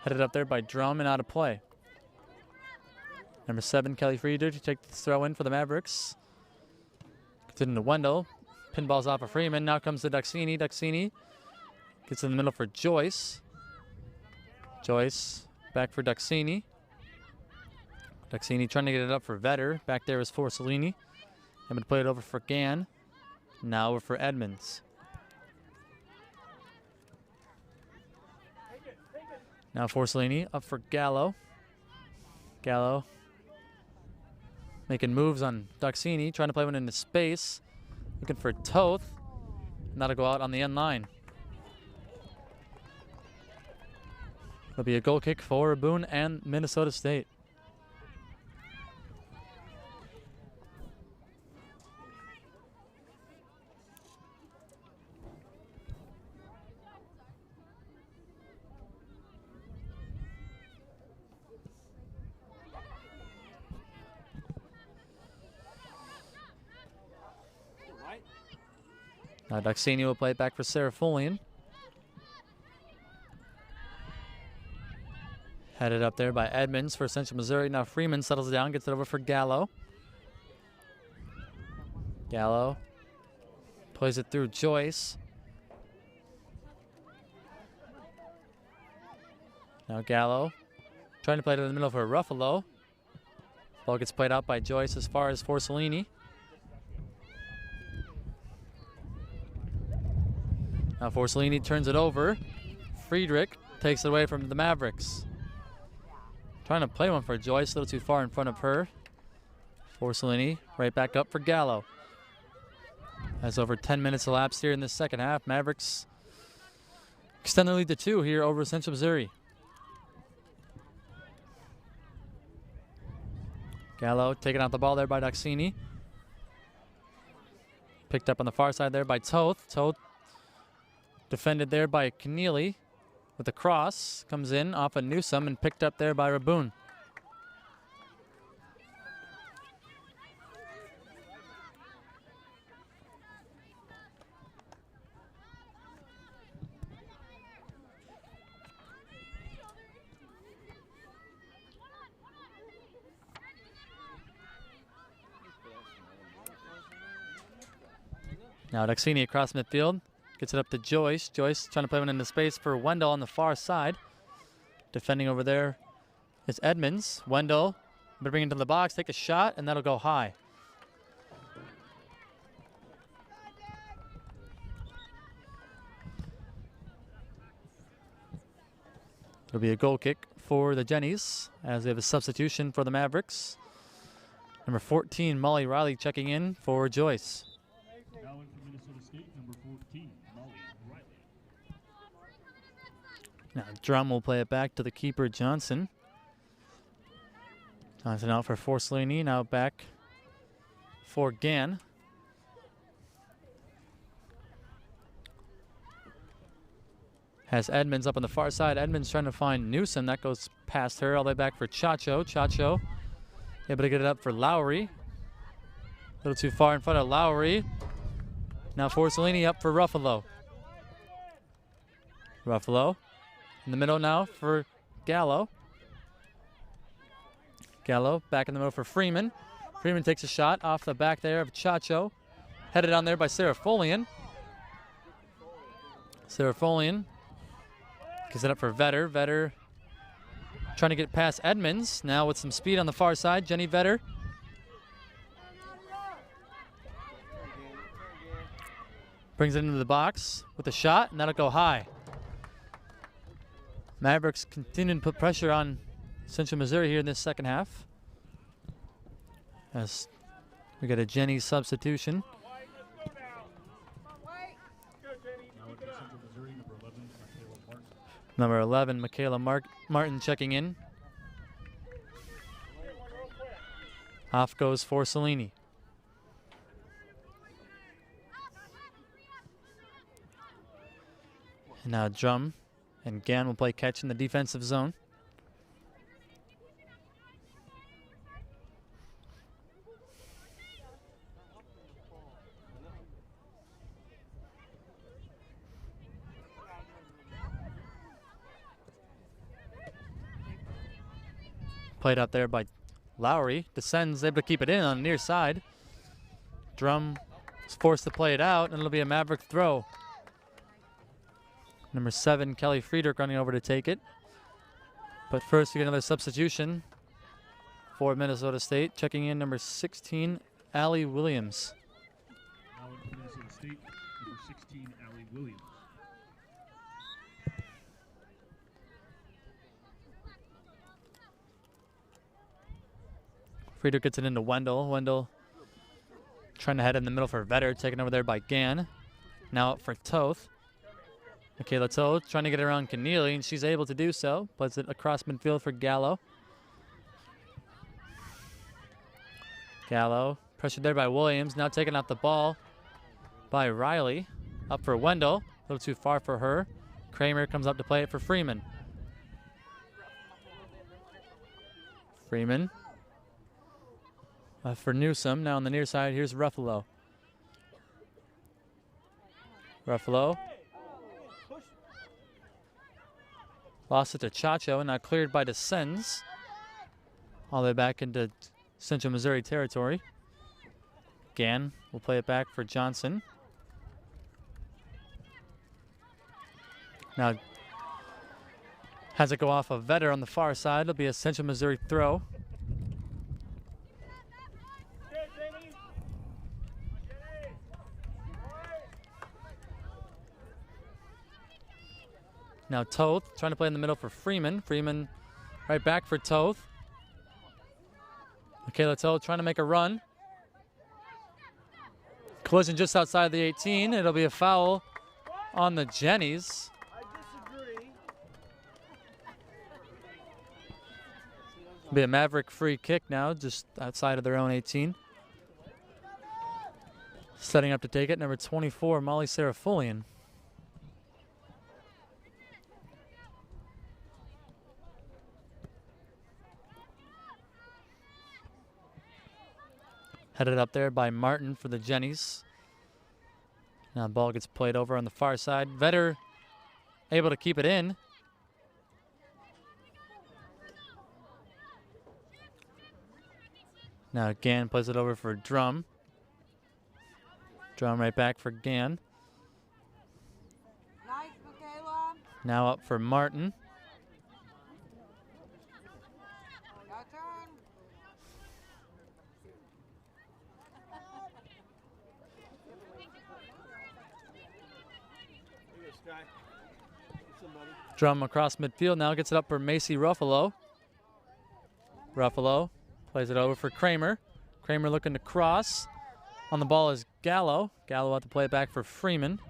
Headed up there by Drum and out of play. Number 7, Kelly Friedrich, to take this throw in for the Mavericks. Gets it into Wendell. Pinball's off of Freeman. Now comes to Duxini. Duxini gets in the middle for Joyce. Joyce back for Duxini. Duxini trying to get it up for Vetter. Back there is Forcellini. I'm going to play it over for Gann. Now over for Edmonds. Now Forcellini up for Gallo. Gallo making moves on Duxini, trying to play one into space. Looking for Toth. And that'll go out on the end line. It'll be a goal kick for Boone and Minnesota State. Now Duxini will play it back for Sarah Folian. Headed up there by Edmonds for Central Missouri. Now Freeman settles down, gets it over for Gallo. Gallo plays it through Joyce. Now Gallo trying to play it in the middle for Ruffalo. Ball gets played out by Joyce as far as Forcellini. Now Forcellini turns it over. Friedrich takes it away from the Mavericks. Trying to play one for Joyce, a little too far in front of her. Forcellini right back up for Gallo. As over 10 minutes elapsed here in the second half, Mavericks extend their lead to 2 here over Central Missouri. Gallo taking out the ball there by Doxini. Picked up on the far side there by Toth. Toth defended there by Keneally with a cross. Comes in off of Newsom and picked up there by Raboon. Now Doxini across midfield. Gets it up to Joyce. Joyce trying to play one into space for Wendell on the far side. Defending over there is Edmonds. Wendell bring it to the box, take a shot, and that'll go high. It'll be a goal kick for the Jennies as they have a substitution for the Mavericks. Number 14, Molly Riley checking in for Joyce. Now in for Minnesota State, number 14, Molly Riley. Now Drum will play it back to the keeper, Johnson. Johnson out for Forcellini, now back for Gann. Has Edmonds up on the far side. Edmonds trying to find Newsom. That goes past her all the way back for Chacho. Chacho able to get it up for Lowry. A little too far in front of Lowry. Now Forcellini up for Ruffalo. Ruffalo in the middle now for Gallo. Gallo back in the middle for Freeman. Freeman takes a shot off the back there of Chacho. Headed on there by Serafolian. Serafolian gives it up for Vetter. Vetter trying to get past Edmonds. Now with some speed on the far side, Jenny Vetter. Brings it into the box with a shot, and that'll go high. Mavericks continue to put pressure on Central Missouri here in this second half. As we get a Jenny substitution. Number 11, Michaela Martin checking in. Off goes Forcellini. And now Drum and Gann will play catch in the defensive zone. Played out there by Lowry. Descends, able to keep it in on the near side. Drum is forced to play it out, and it'll be a Maverick throw. Number 7, Kelly Friedrich running over to take it. But first, we get another substitution for Minnesota State. Checking in number 16, Allie Williams. Now in for Minnesota State, number 16, Allie Williams. Friedrich gets it into Wendell. Wendell trying to head in the middle for Vetter, taken over there by Gann. Now up for Toth. Michaela Toth trying to get around Keneally, and she's able to do so. Plays it across midfield for Gallo. Gallo pressured there by Williams. Now taking out the ball by Riley. Up for Wendell. A little too far for her. Kramer comes up to play it for Freeman. Freeman. For Newsom. Now on the near side, here's Ruffalo. Ruffalo. Lost it to Chacho, and now cleared by Descends. All the way back into Central Missouri territory. Gann will play it back for Johnson. Now has it go off of Vetter on the far side. It'll be a Central Missouri throw. Now Toth trying to play in the middle for Freeman. Freeman right back for Toth. Michaela Toth trying to make a run. Collision just outside the 18. It'll be a foul on the Jennies. It'll be a Maverick free kick now, just outside of their own 18. Setting up to take it, number 24, Molly Serafulian. Headed up there by Martin for the Jennies. Now the ball gets played over on the far side. Vetter able to keep it in. Now Gann plays it over for Drum. Drum right back for Gann. Nice, Michaela. Now up for Martin. Your turn. Drum across midfield. Now gets it up for Macy Ruffalo. Ruffalo plays it over for Kramer. Kramer looking to cross. On the ball is Gallo. Gallo out to play it back for Freeman.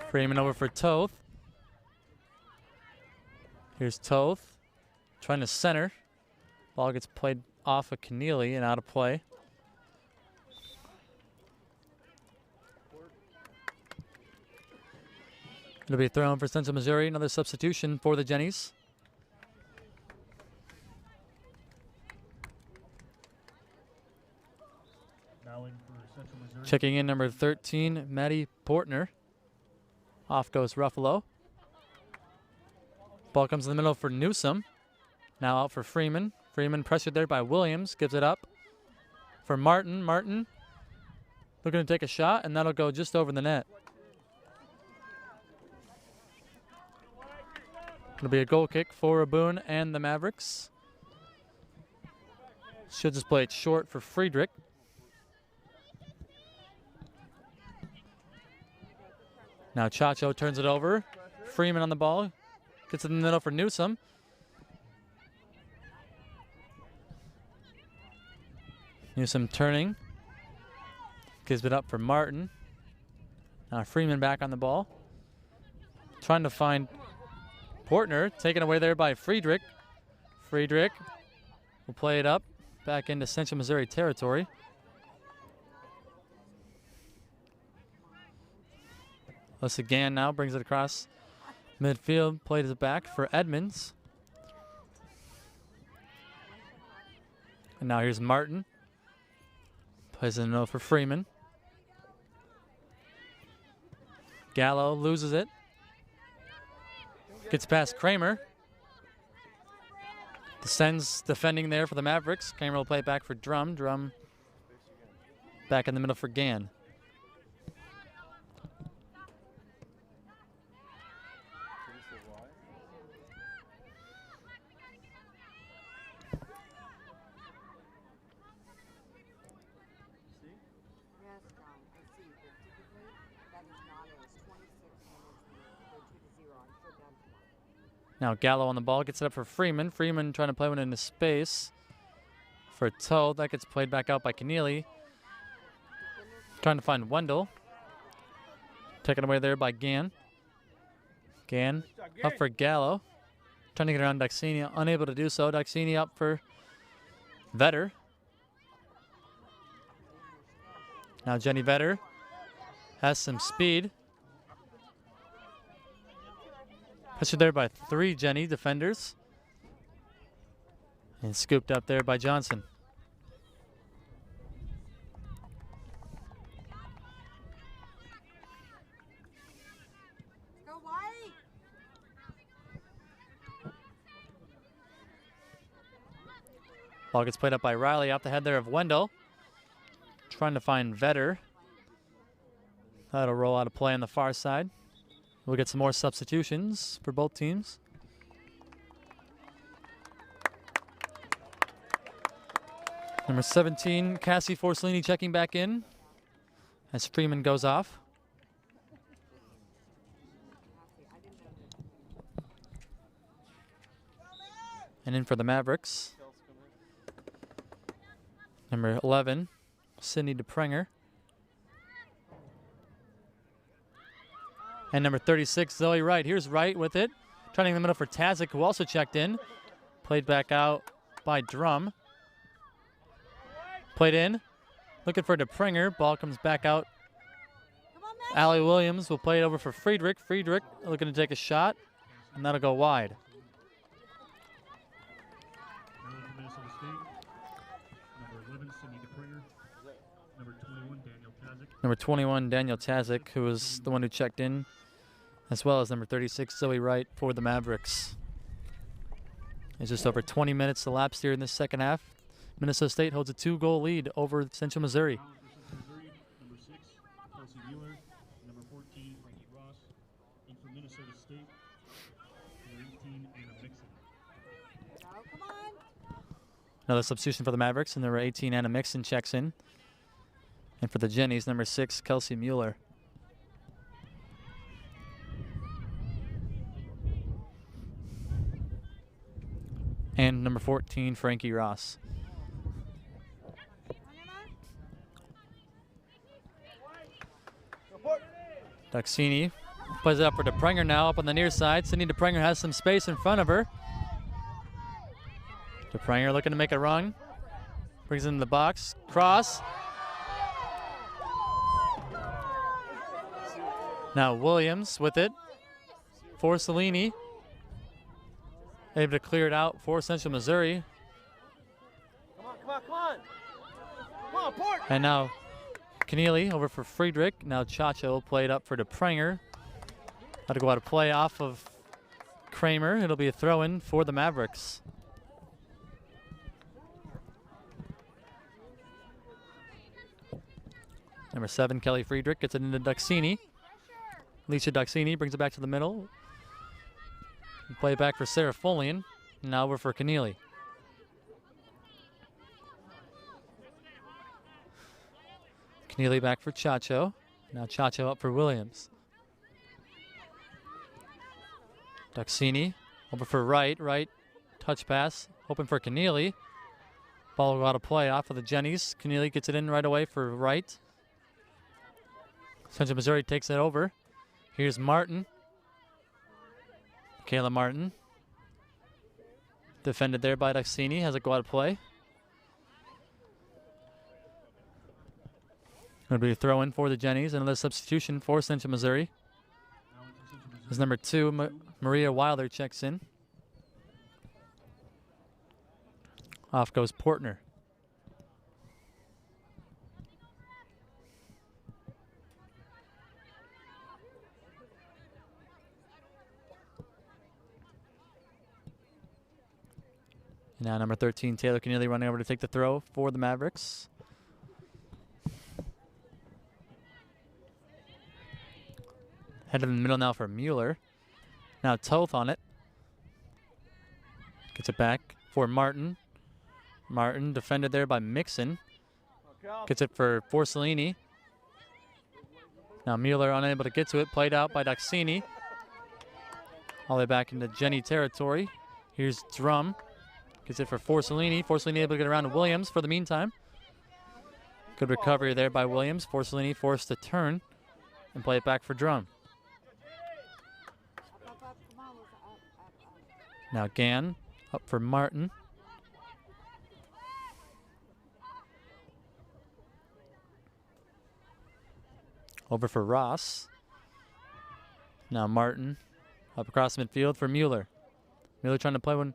Freeman over for Toth. Here's Toth trying to center. Ball gets played off of Keneally and out of play. It'll be thrown for Central Missouri. Another substitution for the Jennies. Now in for Central Missouri. Checking in number 13, Maddie Portner. Off goes Ruffalo. Ball comes in the middle for Newsom. Now out for Freeman. Freeman pressured there by Williams. Gives it up for Martin. Martin looking to take a shot, and that'll go just over the net. It'll be a goal kick for Aboon and the Mavericks. She'll just play it short for Friedrich. Now Chacho turns it over. Freeman on the ball. Gets it in the middle for Newsom. Newsom turning. Gives it up for Martin. Now Freeman back on the ball. Trying to find Portner, taken away there by Friedrich. Friedrich will play it up back into Central Missouri territory. Alyssa Gann now brings it across midfield, played it back for Edmonds. And now here's Martin. Plays it in for Freeman. Gallo loses it. Gets past Kramer. Descends defending there for the Mavericks. Kramer will play it back for Drum. Drum back in the middle for Gann. Yes, John, I see. But typically, that is not as 26 minutes. They're 2-0 on foot down tomorrow. Now Gallo on the ball, gets it up for Freeman. Freeman trying to play one into space for Toth. That gets played back out by Keneally. Trying to find Wendell. Taken away there by Gann. Gann up for Gallo. Trying to get around Daxini, unable to do so. Daxini up for Vetter. Now Jenny Vetter has some speed. Pressured there by 3 Jenny defenders. And scooped up there by Johnson. Go White! Ball gets played up by Riley off the head there of Wendell. Trying to find Vetter. That'll roll out of play on the far side. We'll get some more substitutions for both teams. Number 17, Cassie Forcellini checking back in as Freeman goes off. And in for the Mavericks, number 11, Sydney DePrenger. And number 36, Zoe Wright. Here's Wright with it. Trying in the middle for Tazik, who also checked in. Played back out by Drum. Played in. Looking for DePrenger. Ball comes back out. Allie Williams will play it over for Friedrich. Friedrich looking to take a shot, and that'll go wide. Now for Minnesota State. Number 11, Sydney DePrenger. Number 21, Daniel Tazik. Number 21, Daniel Tazik, who was the one who checked in, as well as number 36, Zoe Wright, for the Mavericks. It's just over 20 minutes elapsed here in this second half. Minnesota State holds a 2-goal lead over Central Missouri. Now for Central Missouri. Number 6, Kelsey Mueller. Number 14, Frankie Ross. And for Minnesota State, number 18, Anna Mixon. Oh, come on. Another substitution for the Mavericks, and number 18, Anna Mixon, checks in. And for the Jennies, number 6, Kelsey Mueller. And number 14, Frankie Ross. Duxini plays it up for DePrenger now, up on the near side. Sydney DePrenger has some space in front of her. DePrenger looking to make a run. Brings it in the box. Cross. Now Williams with it for Cellini. Able to clear it out for Central Missouri. Come on, come on, come on. Come on, Port. And now Keneally over for Friedrich. Now Chacho will play it up for DePrenger. That'll go out of play off of Kramer. It'll be a throw-in for the Mavericks. Number 7, Kelly Friedrich gets it into Duxini. Alicia Duxini brings it back to the middle. Play it back for Sarah Folian. Now over for Keneally. Keneally back for Chacho. Now Chacho up for Williams. Duxini over for Wright. Wright, touch pass, hoping for Keneally. Ball will go out of play off of the Jennies. Keneally gets it in right away for Wright. Central Missouri takes it over. Here's Martin. Kayla Martin. Defended there by Duxini. Has it go out of play. It'll be a throw in for the Jennies. Another substitution for Central Missouri. As number 2, Maria Wilder checks in. Off goes Portner. Now number 13, Taylor Keneally running over to take the throw for the Mavericks. Head in the middle now for Mueller. Now Toth on it. Gets it back for Martin. Martin defended there by Mixon. Gets it for Cellini. Now Mueller unable to get to it. Played out by Duxini. All the way back into Jenny territory. Here's Drum. Gets it for Cellini. Cellini able to get around to Williams for the meantime. Good recovery there by Williams. Cellini forced to turn and play it back for Drum. Now Gann up for Martin. Over for Ross. Now Martin up across midfield for Mueller. Mueller trying to play one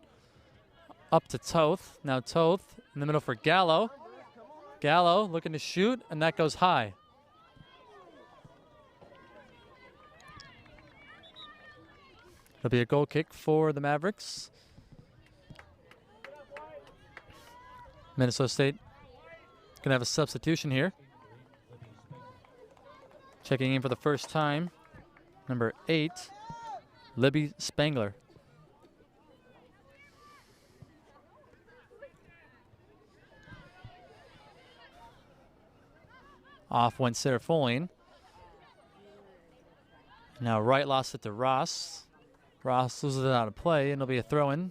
up to Toth. Now Toth in the middle for Gallo. Gallo looking to shoot, and that goes high. It'll be a goal kick for the Mavericks. Minnesota State gonna have a substitution here. Checking in for the first time, number 8, Libby Spangler. Off went Sarah Folian. Now Wright lost it to Ross. Ross loses it out of play, and it'll be a throw-in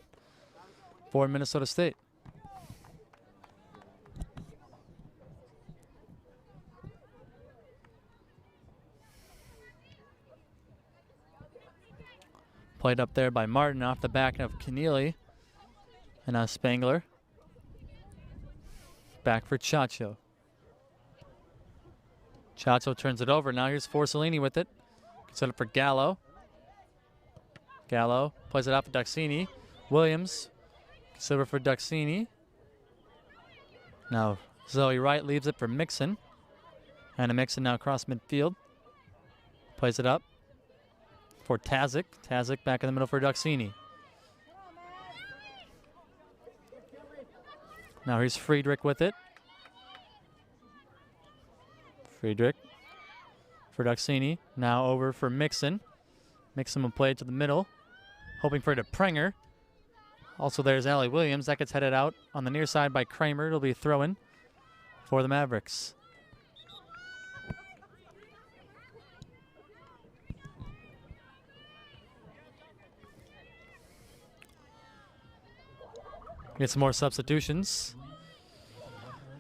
for Minnesota State. Played up there by Martin off the back of Keneally. And now Spangler. Back for Chacho. Chacho turns it over. Now here's Forcellini with it. Set up for Gallo. Gallo plays it out for Duxini. Williams. Silver for Duxini. Now Zoe Wright leaves it for Mixon. And a Mixon now across midfield. Plays it up for Tazic. Tazic back in the middle for Duxini. Now here's Friedrich with it. Friedrich for Duxini. Now over for Mixon. Mixon will play it to the middle, hoping for DePrenger. Also there's Allie Williams. That gets headed out on the near side by Kramer. It'll be a throw-in for the Mavericks. Get some more substitutions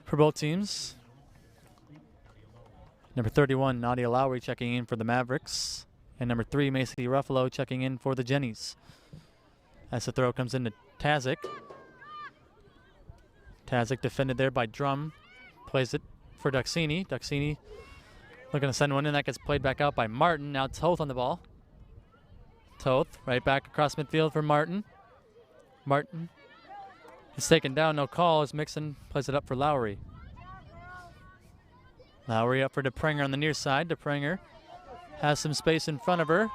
for both teams. Number 31, Nadia Lowry checking in for the Mavericks. And number 3, Macy Ruffalo checking in for the Jennies. As the throw comes into Tazic. Tazic defended there by Drum. Plays it for Duxini. Duxini looking to send one in. That gets played back out by Martin. Now Toth on the ball. Toth right back across midfield for Martin. Martin is taken down. No call as Mixon plays it up for Lowry. Lowry up for DePrenger on the near side. DePrenger has some space in front of her.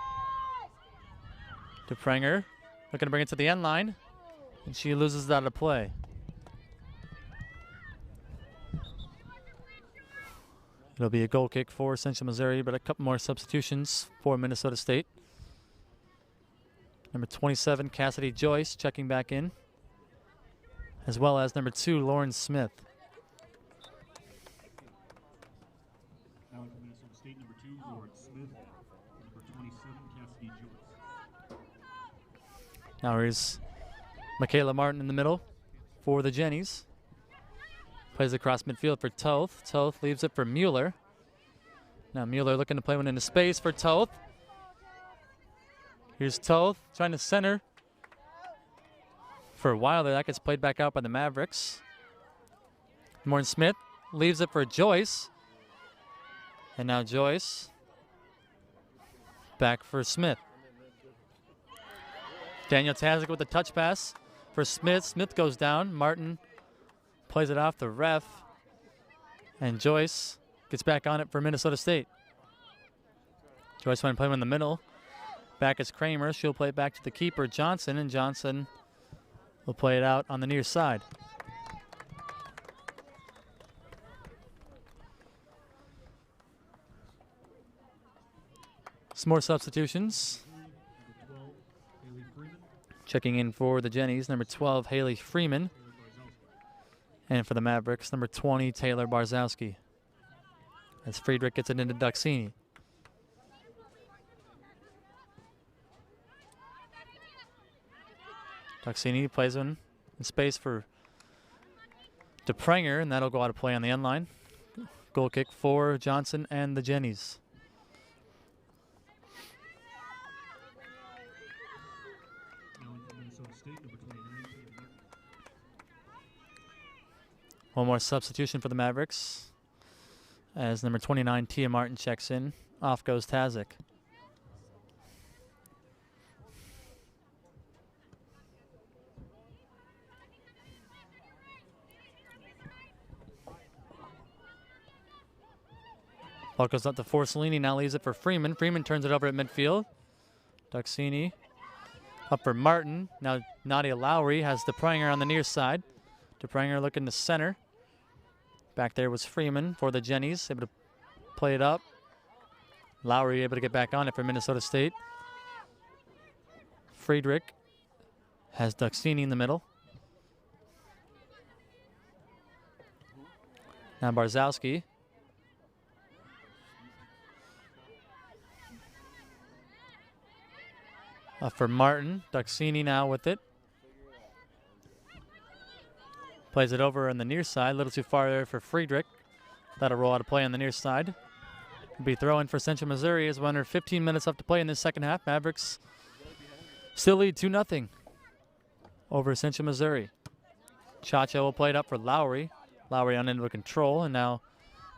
DePrenger looking to bring it to the end line. And she loses that out of play. It'll be a goal kick for Central Missouri, but a couple more substitutions for Minnesota State. Number 27, Cassidy Joyce checking back in, as well as number 2, Lauren Smith. Now for Minnesota State, number 2, Lauren Smith. Number 27, Cassidy Joyce. Now here's Michaela Martin in the middle for the Jennies. Plays across midfield for Toth. Toth leaves it for Mueller. Now Mueller looking to play one into space for Toth. Here's Toth trying to center for Wilder. That gets played back out by the Mavericks. Lauren Smith leaves it for Joyce. And now Joyce back for Smith. Daniel Tazic with the touch pass for Smith. Smith goes down. Martin plays it off the ref. And Joyce gets back on it for Minnesota State. Joyce went to play him in the middle. Back is Kramer. She'll play it back to the keeper, Johnson. And Johnson will play it out on the near side. Some more substitutions. Checking in for the Jennies, number 12, Haley Freeman. And for the Mavericks, number 20, Taylor Barzowski. As Friedrich gets it into Duxini. Duxini plays one in space for DePrenger, and that'll go out of play on the end line. Goal kick for Johnson and the Jennies. One more substitution for the Mavericks as number 29, Tia Martin checks in. Off goes Tazic. Ball goes up to Forcellini, now leaves it for Freeman. Freeman turns it over at midfield. Duxini up for Martin. Now Nadia Lowry has DePrenger on the near side. DePrenger looking to center. Back there was Freeman for the Jennies, able to play it up. Lowry able to get back on it for Minnesota State. Friedrich has Duxini in the middle. Now Barzowski. For Martin. Duxini now with it. Plays it over on the near side. A little too far there for Friedrich. That'll roll out of play on the near side. Will be throwing for Central Missouri as we're under 15 minutes left to play in this second half. Mavericks still lead 2-0 over Central Missouri. Chacho will play it up for Lowry. Lowry on into control, and now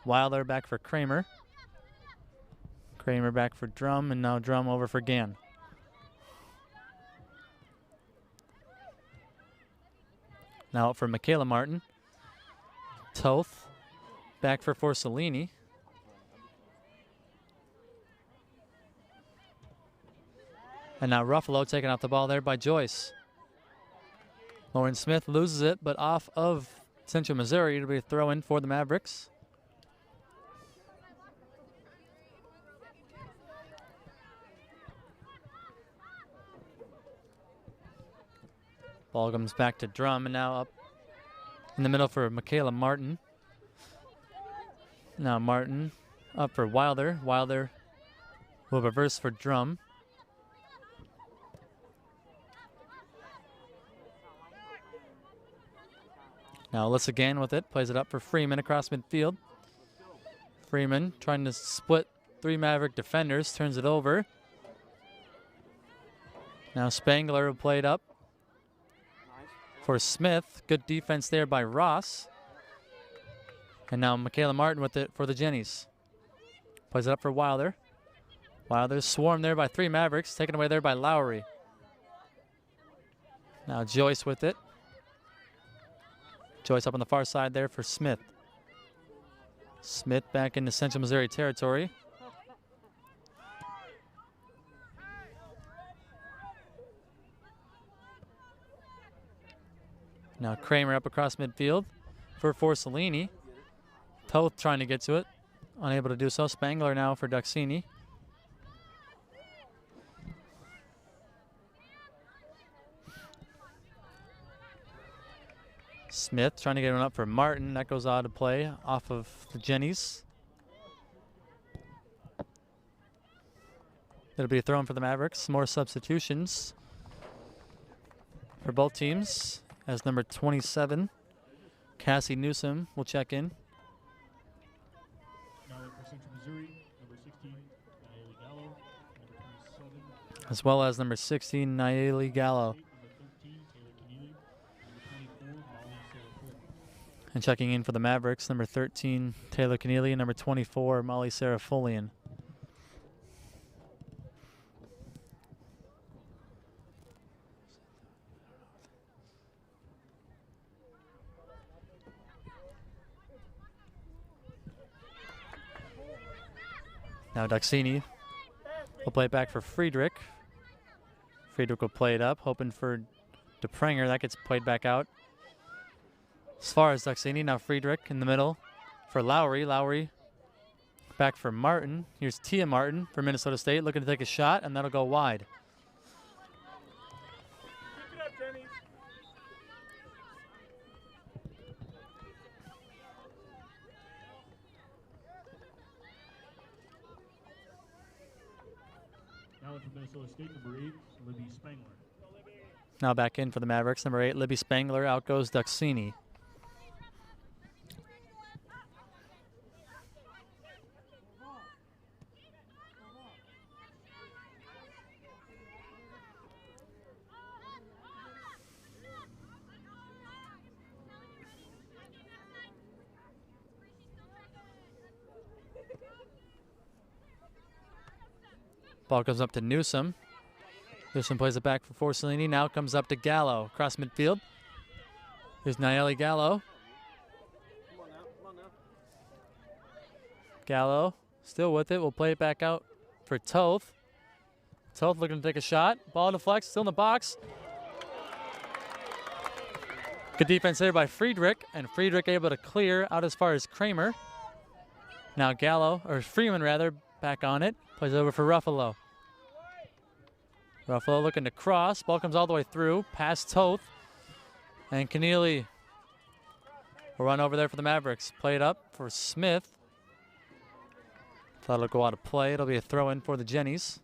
Wilder back for Kramer. Kramer back for Drum, and now Drum over for Gann. Now out for Michaela Martin. Toth back for Forcellini. And now Ruffalo taking off the ball there by Joyce. Lauren Smith loses it, but off of Central Missouri. It'll be a throw-in for the Mavericks. Ball comes back to Drum, and now up in the middle for Michaela Martin. Now Martin up for Wilder. Wilder will reverse for Drum. Now Alyssa Gann with it, plays it up for Freeman across midfield. Freeman trying to split 3 Maverick defenders, turns it over. Now Spangler will play it up for Smith. Good defense there by Ross. And now Michaela Martin with it for the Jennies. Plays it up for Wilder. Wilder swarmed there by 3 Mavericks, taken away there by Lowry. Now Joyce with it. Joyce up on the far side there for Smith. Smith back into Central Missouri territory. Now Kramer up across midfield for Forcellini. Toth trying to get to it. Unable to do so. Spangler now for Duxini. Smith trying to get one up for Martin. That goes out of play off of the Jennies. It'll be a throw-in for the Mavericks. More substitutions for both teams as number 27, Cassie Newsom, will check in. Now in for Central Missouri, number 16, Nayeli Gallo. Number 27, As well as number 16, Nayeli Gallo. number 13, Taylor Keneally. Number 24, Molly Serafoli. And checking in for the Mavericks, number 13, Taylor Keneally, and number 24, Molly Serafolian. Now Duxini will play it back for Friedrich. Friedrich will play it up, hoping for DePranger. That gets played back out. As far as Duxini, now Friedrich in the middle for Lowry. Lowry back for Martin. Here's Tia Martin for Minnesota State, looking to take a shot, and that'll go wide. Pick it up, Jenny. Now in for Minnesota State, number 8, Libby Spangler. Now back in for the Mavericks, number 8, Libby Spangler. Out goes Duxini. Ball comes up to Newsom. Newsom plays it back for Forcellini. Now comes up to Gallo. Across midfield. Here's Nayeli Gallo. Gallo still with it. We'll play it back out for Toth. Toth looking to take a shot. Ball deflects. Still in the box. Good defense there by Friedrich. And Friedrich able to clear out as far as Kramer. Now Gallo, or Freeman rather, back on it. Plays over for Ruffalo. Ruffalo looking to cross. Ball comes all the way through. Past Toth. And Keneally will run over there for the Mavericks. Play it up for Smith. Thought it'll go out of play. It'll be a throw-in for the Jennies.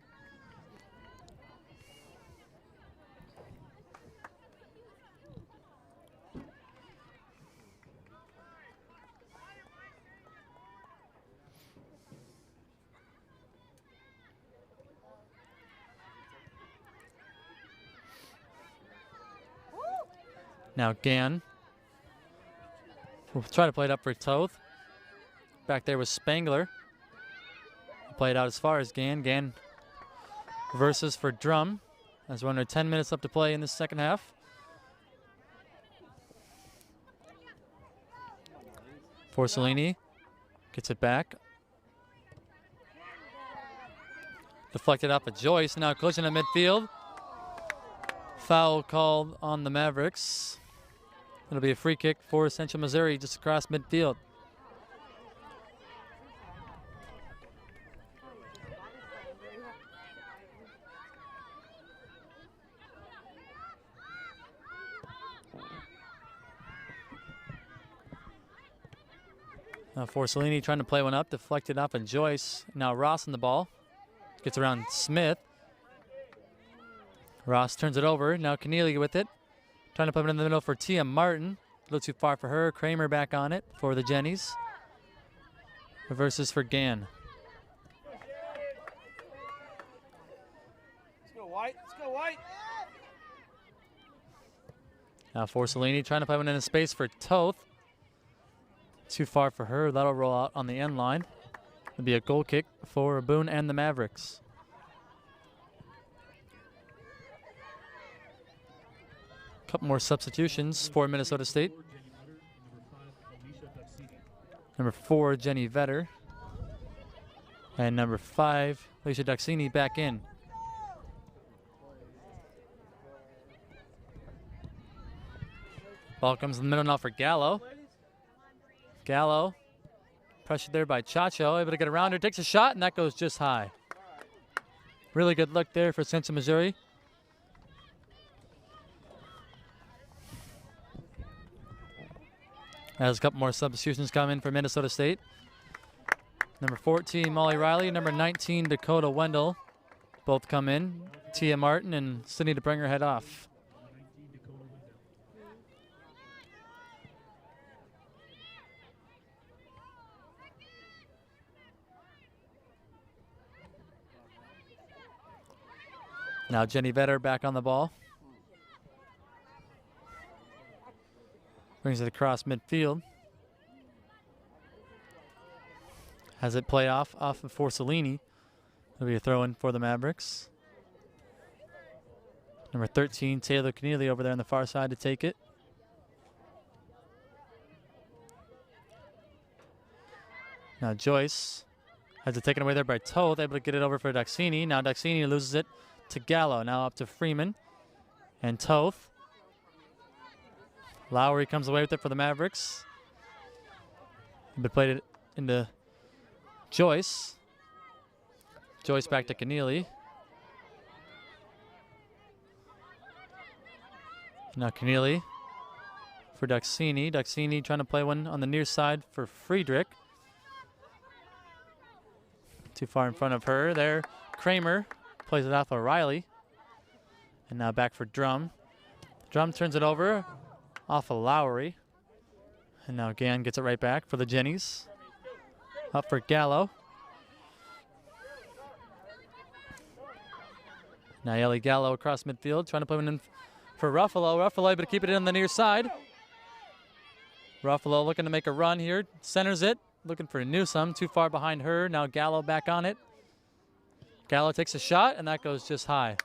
Now Gann will try to play it up for Toth. Back there was Spangler. Played out as far as Gann. Gann reverses for Drum as we're under 10 minutes left to play in the second half. Forcellini gets it back. Deflected off of Joyce. Now collision at midfield. Foul called on the Mavericks. It'll be a free kick for Central Missouri just across midfield. Now Forcellini trying to play one up, deflected off of Joyce. Now Ross on the ball. Gets around Smith. Ross turns it over. Now Keneally with it. Trying to put it in the middle for Tia Martin. A little too far for her. Kramer back on it for the Jennies. Reverses for Gann. Let's go White. Let's go White. Now Forcellini trying to play one in space for Toth. Too far for her. That'll roll out on the end line. It'll be a goal kick for Boone and the Mavericks. Couple more substitutions for Minnesota State. Number 4, Jenny Vetter. And number 5, Alicia Duxini back in. Ball comes in the middle now for Gallo. Gallo, pressured there by Chacho, able to get around her, takes a shot, and that goes just high. Really good look there for Central Missouri. As a couple more substitutions come in for Minnesota State. Number 14, Molly Riley. Number 19, Dakota Wendell. Both come in. Tia Martin and Sydney to bring her head off. Now Jenny Vetter back on the ball. Brings it across midfield. Has it play off of Forcellini. It'll be a throw-in for the Mavericks. Number 13, Taylor Keneally over there on the far side to take it. Now Joyce has it taken away there by Toth, able to get it over for Duxini. Now Duxini loses it to Gallo. Now up to Freeman and Toth. Lowry comes away with it for the Mavericks. But played it into Joyce. Joyce back to Keneally. Now Keneally for Duxini. Duxini trying to play one on the near side for Friedrich. Too far in front of her. There, Kramer plays it off of Riley. And now back for Drum. Drum turns it over off of Lowry. And now Gann gets it right back for the Jennies. Up for Gallo. Now Ellie Gallo across midfield, trying to play one in for Ruffalo. Ruffalo able to keep it in on the near side. Ruffalo looking to make a run here. Centers it, looking for Newsome. Too far behind her. Now Gallo back on it. Gallo takes a shot, and that goes just high.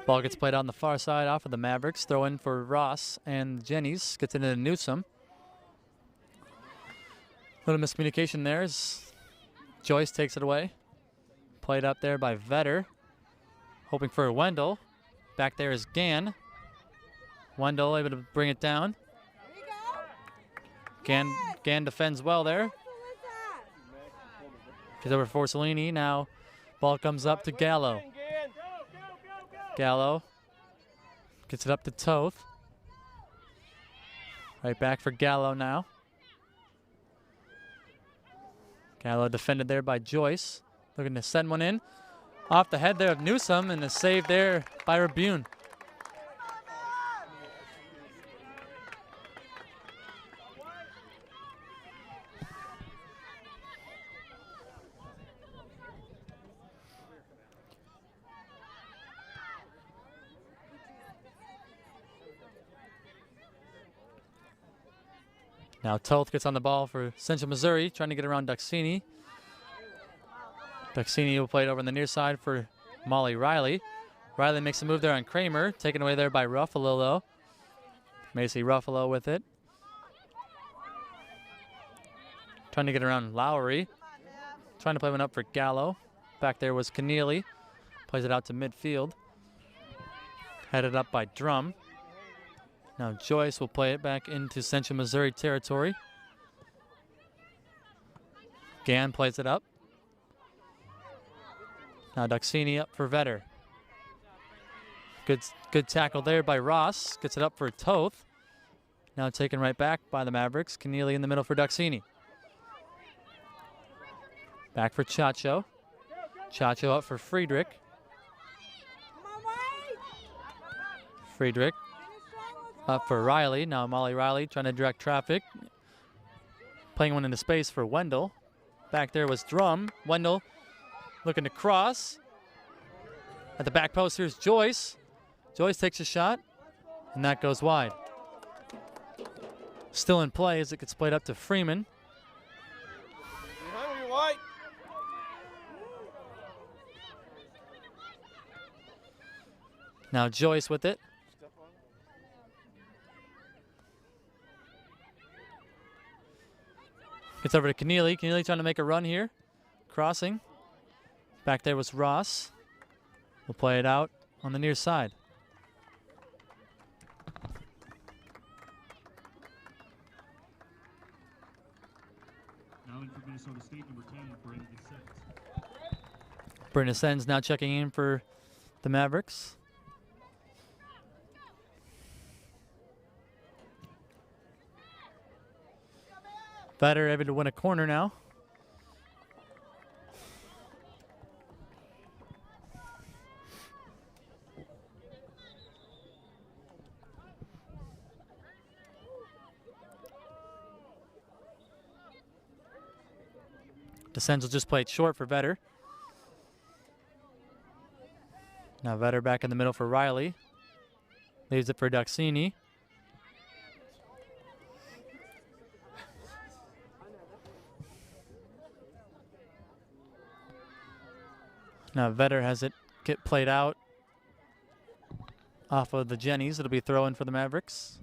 Ball gets played on the far side off of the Mavericks. Throw in for Ross and Jennies. Gets it into Newsome. Little miscommunication there as Joyce takes it away. Played up there by Vetter. Hoping for Wendell. Back there is Gann. Wendell able to bring it down. Gann defends well there. Gets over Forcellini. Now ball comes up to Gallo. Gallo gets it up to Toth. Right back for Gallo now. Gallo defended there by Joyce. Looking to send one in. Off the head there of Newsom, and a save there by Rabune. Now Toth gets on the ball for Central Missouri, trying to get around Duxini. Duxini will play it over on the near side for Molly Riley. Riley makes a move there on Kramer, taken away there by Ruffalo, though. Macy Ruffalo with it. Trying to get around Lowry. Trying to play one up for Gallo. Back there was Keneally. Plays it out to midfield. Headed up by Drum. Now Joyce will play it back into Central Missouri territory. Gann plays it up. Now Duxini up for Vetter. Good tackle there by Ross. Gets it up for Toth. Now taken right back by the Mavericks. Keneally in the middle for Duxini. Back for Chacho. Chacho up for Friedrich. Friedrich up for Riley. Now Molly Riley trying to direct traffic. Playing one into space for Wendell. Back there was Drum. Wendell looking to cross. At the back post, here's Joyce. Joyce takes a shot, and that goes wide. Still in play as it gets played up to Freeman. Now Joyce with it. Gets over to Keneally. Keneally trying to make a run here. Crossing. Back there was Ross. We'll play it out on the near side. Now in for Minnesota State, number 10, Brandon Sens. Brandon Sens now checking in for the Mavericks. Vetter able to win a corner now. DeSenz will just play it short for Vetter. Now Vetter back in the middle for Riley. Leaves it for Duxini. Now Vetter has it get played out off of the Jennies. It'll be throw-in for the Mavericks.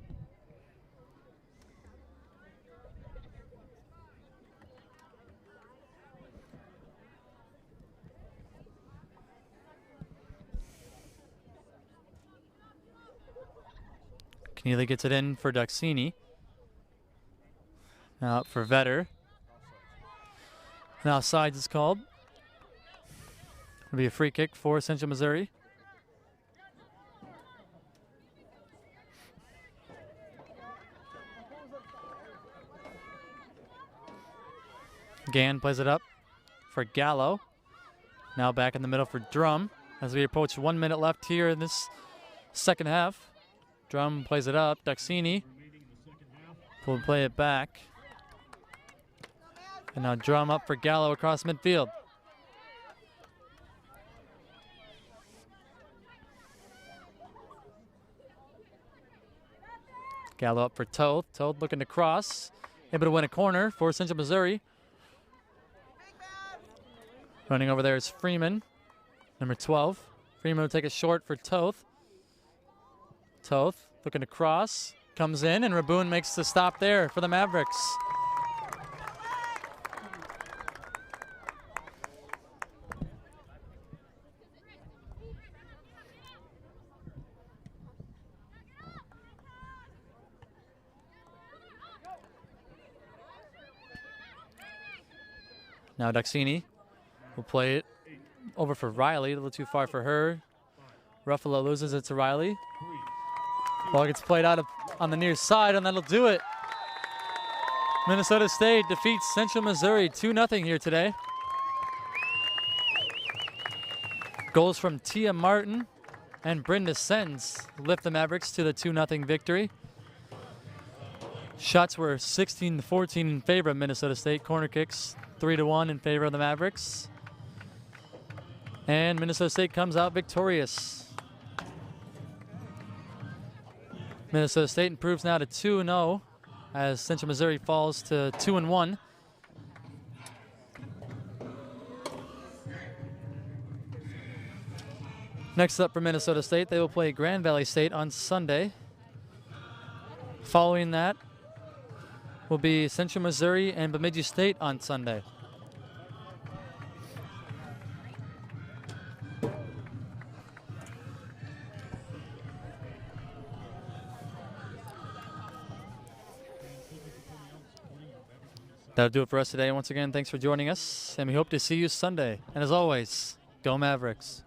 Keneally gets it in for Duxini. Now up for Vetter. Now sides is called. It'll be a free kick for Central Missouri. Gann plays it up for Gallo. Now back in the middle for Drum as we approach 1 minute left here in this second half. Drum plays it up. Duxini will play it back. And now Drum up for Gallo across midfield. Gallo up for Toth. Toth looking to cross. Able to win a corner for Central Missouri. Running over there is Freeman, number 12. Freeman will take a short for Toth. Toth looking to cross. Comes in, and Rabune makes the stop there for the Mavericks. Now Duxini will play it over for Riley. A little too far for her. Ruffalo loses it to Riley. Ball gets played out on the near side, and that'll do it. Minnesota State defeats Central Missouri 2-0 here today. Goals from Tia Martin and Brenda Sens lift the Mavericks to the 2-0 victory. Shots were 16-14 in favor of Minnesota State. Corner kicks 3-1 in favor of the Mavericks. And Minnesota State comes out victorious. Minnesota State improves now to 2-0 as Central Missouri falls to 2-1. Next up for Minnesota State, they will play Grand Valley State on Sunday. Following that will be Central Missouri and Bemidji State on Sunday. That'll do it for us today. Once again, thanks for joining us, and we hope to see you Sunday. And as always, go Mavericks.